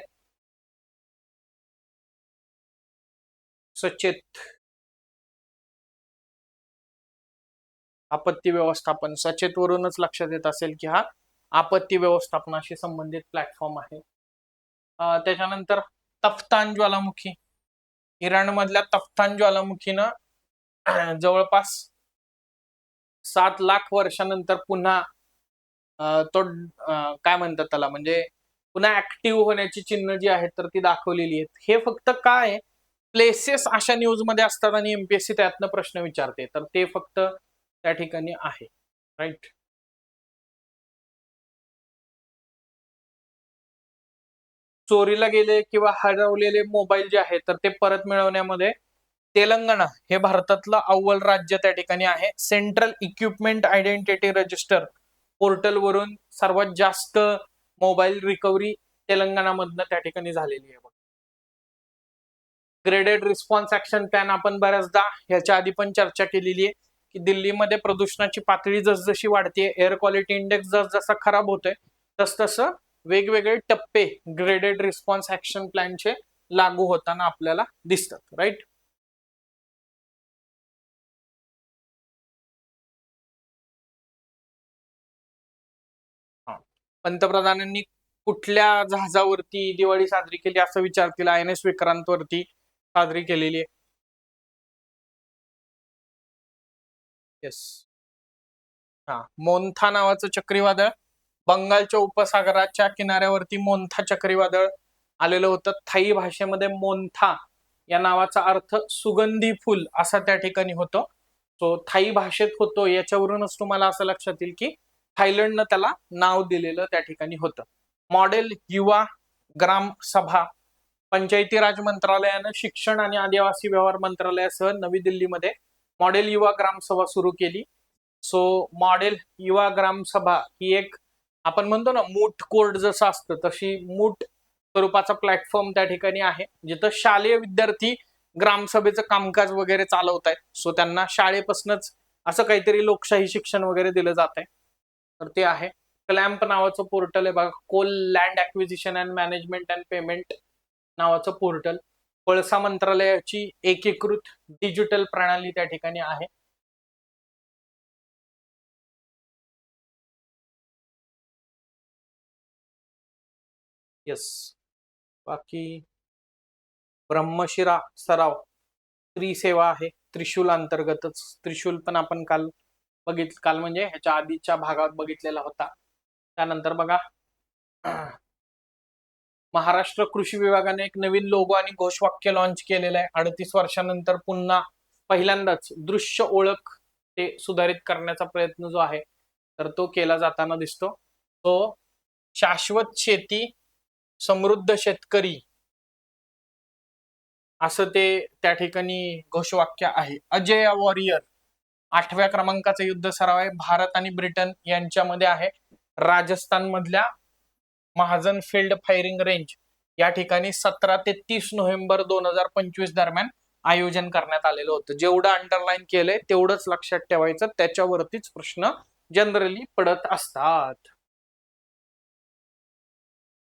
सचेत आपत्ती व्यवस्थापन, सचेत वरूनच लक्षात येत असेल की हा आपत्ती व्यवस्थापनाशी संबंधित प्लॅटफॉर्म आहे. त्याच्यानंतर तफ्तान ज्वालामुखी, इराण मधल्या तफ्तान ज्वालामुखीनं जवळपास 7 लाख वर्षानंतर पुन्हा तो काय म्हणतात त्याला म्हणजे पुन्हा ऍक्टिव्ह होण्याची चिन्ह जी आहेत तर ती दाखवलेली आहेत. हे फक्त काय प्लेसेस अशा न्यूज मध्ये असतात आणि MPSC त्यातनं प्रश्न विचारते तर ते फक्त त्या ठिकाणी आहे. राईट. चोरीला गेले किंवा हरवलेले मोबाईल जे आहेत तर ते परत मिळवण्यामध्ये तेलंगणा हे भारतातलं अव्वल राज्य त्या ठिकाणी आहे. Central equipment identity register portal वरून सर्वात जास्त मोबाईल रिकव्हरी तेलंगणामधनं त्या ठिकाणी झालेली आहे. ग्रेडेड रिस्पॉन्स ऍक्शन प्लॅन आपण बऱ्याचदा ह्याच्या आधी पण चर्चा केलेली आहे की दिल्लीमध्ये प्रदूषणाची पातळी जसजशी वाढते, एअर क्वालिटी इंडेक्स जसजसा खराब होतोय, तसतसं वेगवेगळे टप्पे ग्रेडेड रिस्पॉन्स ऍक्शन प्लॅनचे लागू होताना आपल्याला दिसतात. राईट. पंतप्रधानांनी कुठल्या जहाजावरती दिवाळी साजरी केली असं विचारतील. INS विक्रांत वरती साजरी केलेली आहे. येस. हा, मोन्था नावाचं चक्रीवादळ बंगालच्या उपसागराच्या किनाऱ्यावरती मोन्था चक्रीवादळ आलेलं होतं. थाई भाषेमध्ये मोन्था या नावाचा अर्थ सुगंधी फुल असा त्या ठिकाणी होतो. तो थाई भाषेत होतो याच्यावरूनच तुम्हाला असं लक्षात येईल की थायलंडनं त्याला नाव दिलेलं त्या ठिकाणी होतं. मॉडेल युवा ग्राम सभा पंचायती राज मंत्रालयानं शिक्षण आणि आदिवासी व्यवहार मंत्रालयासह नवी दिल्लीमध्ये मॉडेल युवा ग्राम सभा सुरू केली. सो मॉडेल युवा ग्राम सभा ही एक आपण म्हणतो ना मूट कोर्ट जसं असतं तशी मूट स्वरूपाचा प्लॅटफॉर्म त्या ठिकाणी आहे जिथं शालेय विद्यार्थी ग्रामसभेचं कामकाज वगैरे चालवत आहेत. सो त्यांना शाळेपासूनच असं काहीतरी लोकशाही शिक्षण वगैरे दिलं जात आहे. तर ते आहे. क्लॅम्प नावाचं पोर्टल आहे बघा, coal land acquisition and management and payment नावाचं पोर्टल. कोळसा मंत्रालयाची एकीकृत डिजिटल प्रणाली त्या ठिकाणी आहे. येस. बाकी ब्रह्मशिरा सराव त्रिसेवा आहे, त्रिशूल अंतर्गतच. त्रिशूल पण आपण काल काल म्हणजे ह्याच्या आधीच्या भागात बघितलेला होता. त्यानंतर बघा महाराष्ट्र कृषी विभागाने एक नवीन लोगो आणि घोषवाक्य लॉन्च केलेलं आहे. 38 वर्षानंतर पुन्हा पहिल्यांदाच दृश्य ओळख ते सुधारित करण्याचा प्रयत्न जो आहे तर तो केला जाताना दिसतो. तो शाश्वत शेती समृद्ध शेतकरी असं ते त्या ठिकाणी घोषवाक्य आहे. अजय वॉरियर 8व्या क्रमांकाचा युद्ध सराव आहे. भारत आणि ब्रिटन यांच्यामध्ये आहे. राजस्थान मधल्या महाजन फील्ड फायरिंग रेंज या ठिकाणी 17 ते 30 नोव्हेंबर 2025 दरम्यान आयोजन करण्यात आलेलं होतं. जेवढं अंडरलाईन केलंय तेवढंच लक्षात ठेवायचं, त्याच्यावरतीच प्रश्न जनरली पडत असतात.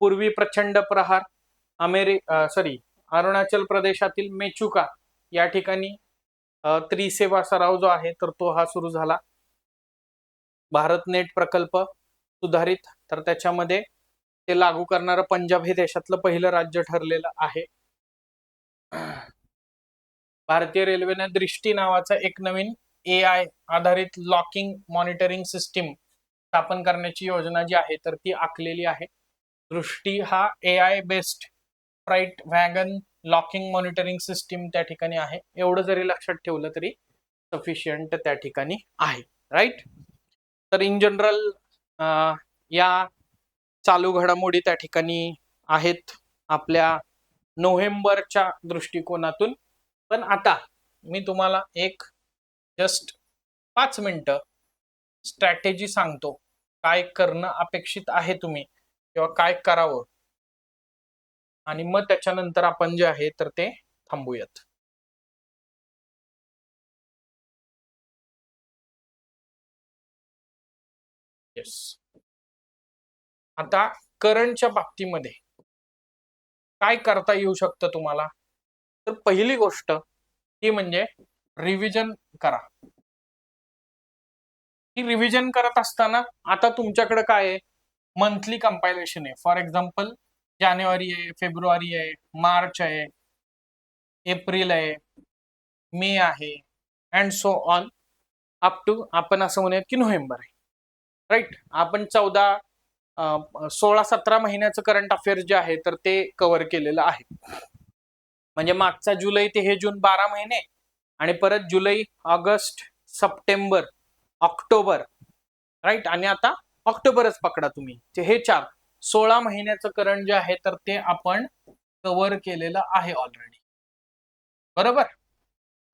पूर्वी प्रचंड प्रहार अरुणाचल प्रदेशातील मेचुका या ठिकाणी त्रिसेवा सराव जो आहे तर तो हा सुरू झाला. भारत नेट प्रकल्प सुधारित, तर त्याच्यामध्ये ते लागू करणारं पंजाब हे देशातलं पहिलं राज्य ठरलेलं आहे. भारतीय रेल्वेने दृष्टी नावाचा एक नवीन AI आधारित लॉकिंग मॉनिटरिंग सिस्टीम स्थापन करण्याची योजना जी आहे तर ती आखलेली आहे. दृष्टी हा AI based freight wagon locking monitoring system त्या ठिकाणी आहे. एवढं जरी लक्षात ठेवलं तरी सफिशियंट त्या ठिकाणी आहे. राईट. तर इन जनरल या चालू घडामोडी त्या ठिकाणी आहेत आपल्या नोव्हेंबरच्या दृष्टिकोनातून. पण आता मी तुम्हाला एक जस्ट 5 मिनिटं स्ट्रॅटेजी सांगतो, काय करणं अपेक्षित आहे तुम्ही किंवा काय करावं, आणि मग त्याच्यानंतर आपण जे आहे तर ते थांबूयात. येस. आता करंटच्या बाबतीमध्ये काय करता येऊ शकतं तुम्हाला, तर पहिली गोष्ट ती म्हणजे रिव्हिजन करा. ही रिव्हिजन करत असताना आता तुमच्याकडे काय आहे, मंथली कंपायलेशन आहे. फॉर एक्झाम्पल जानेवारी आहे, फेब्रुवारी आहे, मार्च आहे, एप्रिल आहे, मे आहे, and so on up to आपण असं म्हणूयात की नोव्हेंबर आहे. राईट. आपण 16-17 महिन्याचं करंट अफेअर्स जे आहे तर ते कव्हर केलेलं आहे. म्हणजे मागचा जुलै ते हे जून 12 महिने, आणि परत जुलै, ऑगस्ट, सप्टेंबर, ऑक्टोबर राईट. आणि आता ऑक्टोबरच पकडा तुम्ही, हे 16 महिन्याचं करंट जे आहे तर ते आपण कव्हर केलेलं आहे ऑलरेडी, बरोबर.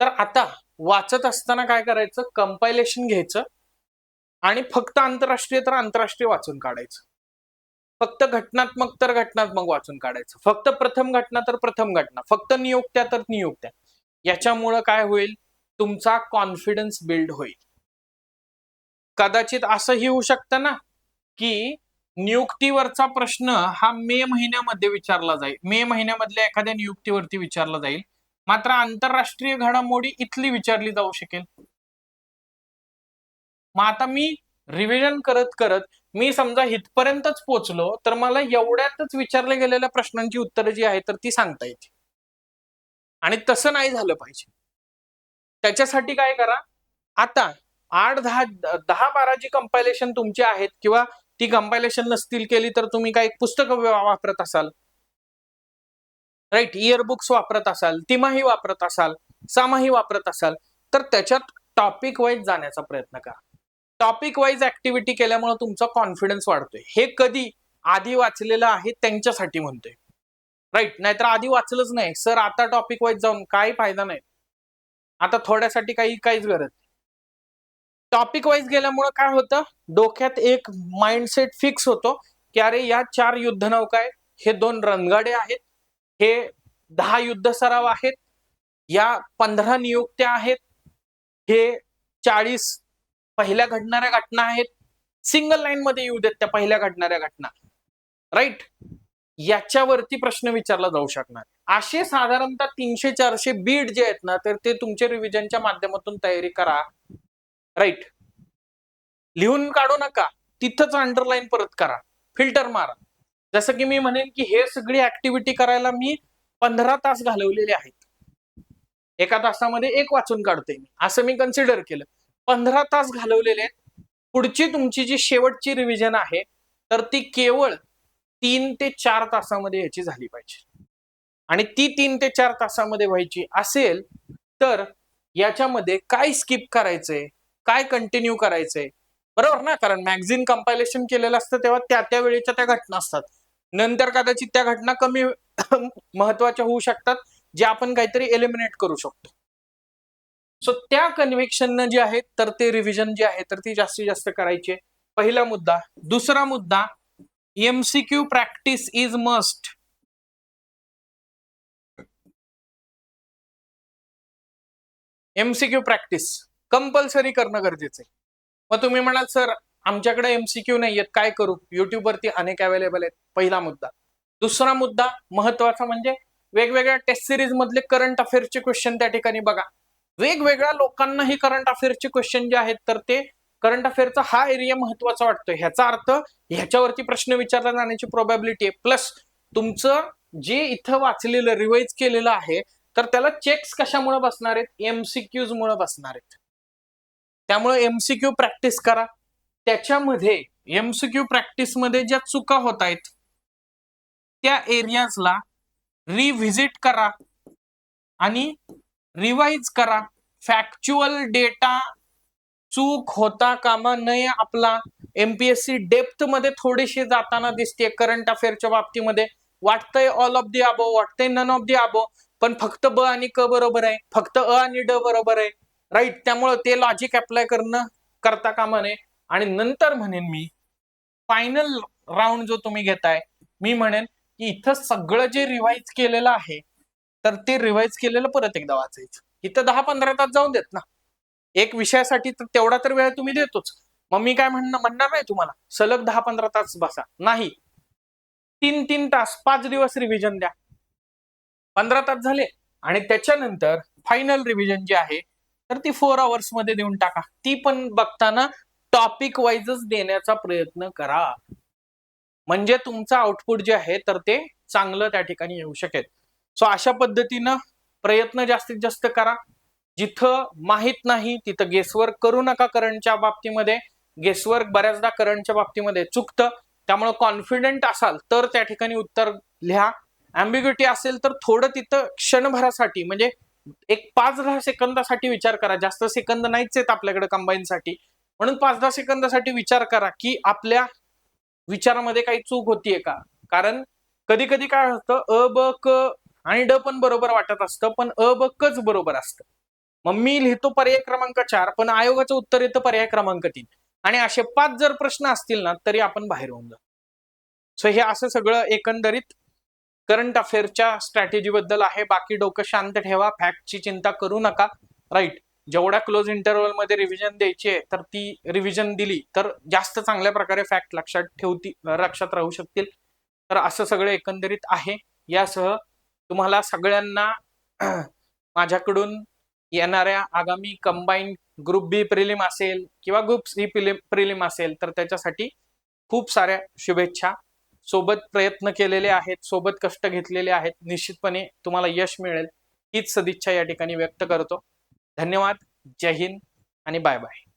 तर आता वाचत असताना काय करायचं, कंपायलेशन घ्यायचं आणि फक्त आंतरराष्ट्रीय तर आंतरराष्ट्रीय वाचून काढायचं, फक्त घटनात्मक तर घटनात्मक वाचून काढायचं, फक्त प्रथम घटना तर प्रथम घटना, फक्त नियुक्त्या तर नियुक्त्या. याच्यामुळं काय होईल, तुमचा कॉन्फिडन्स बिल्ड होईल. कदाचित असंही होऊ शकतं ना की नियुक्तीवरचा प्रश्न हा मे महिन्यामध्ये विचारला जाईल, मे महिन्यामधल्या एखाद्या नियुक्तीवरती विचारला जाईल, मात्र आंतरराष्ट्रीय घडामोडी इथली विचारली जाऊ शकेल. मग आता मी रिव्हिजन करत करत मी समजा इथपर्यंतच पोहोचलो तर मला एवढ्यातच विचारल्या गेलेल्या प्रश्नांची उत्तरं जी आहेत तर ती सांगता येते, आणि तसं नाही झालं पाहिजे. त्याच्यासाठी काय करा, आता 8-10-12 जी कंपायलेशन तुमची आहेत किंवा ती कंपायलेशन नसतील केली तर तुम्ही काही पुस्तकं वापरत असाल, राईट, इयरबुक्स वापरत असाल, तिमाही वापरत असाल, सामाही वापरत असाल, तर त्याच्यात टॉपिक वाईज जाण्याचा प्रयत्न करा. टॉपिक वाईज ऍक्टिव्हिटी केल्यामुळे तुमचा कॉन्फिडन्स वाढतोय. हे कधी आधी वाचलेलं आहे त्यांच्यासाठी म्हणतोय, राईट. नाहीतर आधी वाचलंच नाही सर आता टॉपिक वाईज जाऊन काही फायदा नाही, आता थोड्यासाठी काहीच गरज. टॉपिक वाईज गेल्यामुळे काय होतं, डोक्यात एक माइंडसेट फिक्स होतो की अरे या 4 युद्धनौका आहेत, हे 2 रणगाडे आहेत, हे 10 युद्ध सराव आहेत, या 15 नियुक्त्या आहेत, हे 40 पहिल्या घडणाऱ्या घटना आहेत, सिंगल लाईन मध्ये येऊ देत त्या पहिल्या घडणाऱ्या घटना, राईट. याच्यावरती प्रश्न विचारला जाऊ शकणार. असे साधारणतः 300-400 बीट जे आहेत ना तर ते तुमच्या रिव्हिजनच्या माध्यमातून तयारी करा, राईट. लिहून काढू नका, तिथंच अंडरलाईन परत करा, फिल्टर मारा. जसं की मी म्हणेन की हे सगळी ऍक्टिव्हिटी करायला मी 15 तास घालवलेले आहेत, एका तासामध्ये एक वाचून काढतोय मी, असं मी कन्सिडर केलं. 15 तास घालवलेले आहेत. पुढची तुमची जी शेवटची रिव्हिजन आहे तर ती केवळ 3 ते 4 तासामध्ये याची झाली पाहिजे, आणि ती 3 ते 4 तासामध्ये व्हायची असेल तर याच्यामध्ये काय स्किप करायचंय, काय कंटिन्यू करायचंय, बरोबर ना. कारण मॅगझिन कंपायलेशन केलेलं असतं तेव्हा त्या वेळेच्या त्या घटना असतात, नंतर कदाचित त्या घटना कमी महत्वाच्या होऊ शकतात जे आपण काहीतरी एलिमिनेट करू शकतो. सो त्या कन्व्हिक्शन जे आहेत तर ते रिव्हिजन जे आहे तर ती जास्तीत जास्त करायची, पहिला मुद्दा. दुसरा मुद्दा, MCQ practice is must. MCQ practice compulsory करणं गरजेचं आहे. मग तुम्ही म्हणाल सर आमच्याकडे एमसीक्यू नाही आहेत, काय करू, युट्यूब वरती अनेक अवेलेबल आहेत, पहिला मुद्दा. दुसरा मुद्दा महत्वाचा म्हणजे वेगवेगळ्या टेस्ट सिरीज मधले करंट अफेअर्सचे क्वेश्चन त्या ठिकाणी बघा. वेगवेगळ्या लोकांना ही करंट अफेअर्सचे क्वेश्चन जे आहेत तर ते करंट अफेअरचा हा एरिया महत्वाचा वाटतोय, ह्याचा अर्थ ह्याच्यावरती प्रश्न विचारला जाण्याची प्रोबॅबिलिटी आहे. प्लस तुमचं जे इथं वाचलेलं रिवाइज केलेलं आहे तर त्याला चेक्स कशामुळे बसणार आहेत, एमसीक्यूज मुळे बसणार आहेत. त्यामुळे एमसीक्यू प्रॅक्टिस करा. त्याच्यामध्ये एमसीक्यू प्रॅक्टिस मध्ये ज्या चुका होत आहेत त्या एरियाजला रिव्हिजिट करा आणि रिवाइज करा. फॅक्च्युअल डेटा चूक होता कामा नये. आपला एमपीएससी डेप्थ मध्ये थोडीशी जाताना दिसते करंट अफेअरच्या बाबतीमध्ये. वाटतंय ऑल ऑफ दी अबो, वाटतंय नन ऑफ दी अबो, पण फक्त ब आणि क बरोबर आहे, फक्त अ आणि ड बरोबर आहे, राईट. त्यामुळे ते लॉजिक अप्लाय करता कामा नये. आणि नंतर म्हणेन मी फायनल राऊंड जो तुम्ही घेताय, मी म्हणेन की इथं सगळं जे रिवाइज केलेलं आहे तर ते रिवाइज केलेलं परत एकदा वाचायचं. इथं 10-15 तास जाऊन देत ना एक विषयासाठी, तर तेवढा तर वेळ तुम्ही देतोच. मग मी काय म्हणणार नाही तुम्हाला सलग 10-15 तास बसा, नाही. 3-3 तास 5 दिवस रिव्हिजन द्या, 15 तास झाले. आणि त्याच्यानंतर फायनल रिव्हिजन जी आहे तर ती 4 आवर्स मध्ये देऊन टाका. ती पण बघताना टॉपिक वाईजच देण्याचा प्रयत्न करा, म्हणजे तुमचं आउटपुट जे आहे तर ते चांगलं त्या ठिकाणी येऊ शकेल. सो अशा पद्धतीनं प्रयत्न जास्तीत जास्त करा. जिथं माहित नाही तिथं गेसवर्क करू नका. करंटच्या बाबतीमध्ये गेसवर्क बऱ्याचदा करंटच्या बाबतीमध्ये चुकतं. त्यामुळे कॉन्फिडंट असाल तर त्या ठिकाणी उत्तर लिहा. अँबिग्युटी असेल तर थोडं तिथं क्षणभरासाठी म्हणजे एक 5-10 सेकंदासाठी विचार करा. जास्त सेकंद नाहीच आहेत आपल्याकडे कंबाईनसाठी. म्हणून 5-10 सेकंदासाठी विचार करा की आपल्या विचारामध्ये काही चूक होतीये का. कारण कधी कधी काय होतं, अ ब क आणि ड पण बरोबर वाटत असतं, पण अ ब कच बरोबर असतं. मग मी लिहितो पर्याय क्रमांक 4, पण आयोगाचं उत्तर येतं पर्याय क्रमांक 3. आणि असे 5 जर प्रश्न असतील ना तरी आपण बाहेर होऊन जातो. सो हे असं सगळं एकंदरीत करंट अफेअरच्या स्ट्रॅटेजी बद्दल आहे. बाकी डोकं शांत ठेवा, फॅक्टची चिंता करू नका. राईट, जेवढ्या क्लोज इंटरव्हल मध्ये रिव्हिजन द्यायची आहे तर ती रिव्हिजन दिली तर जास्त चांगल्या प्रकारे फॅक्ट लक्षात राहू शकतील. तर असं सगळं एकंदरीत आहे. यासह तुम्हाला सगळ्यांना माझ्याकडून येणाऱ्या आगामी कंबाईन ग्रुप बी प्रिलिम असेल किंवा ग्रुप सी प्रिलिम असेल तर त्याच्यासाठी खूप साऱ्या शुभेच्छा. सोबत प्रयत्न केलेले आहेत, सोबत कष्ट घेतलेले आहेत. निश्चितपणे तुम्हाला यश मिळेल हीच सदिच्छा या ठिकाणी व्यक्त करतो. धन्यवाद. जय हिंद आणि बाय बाय.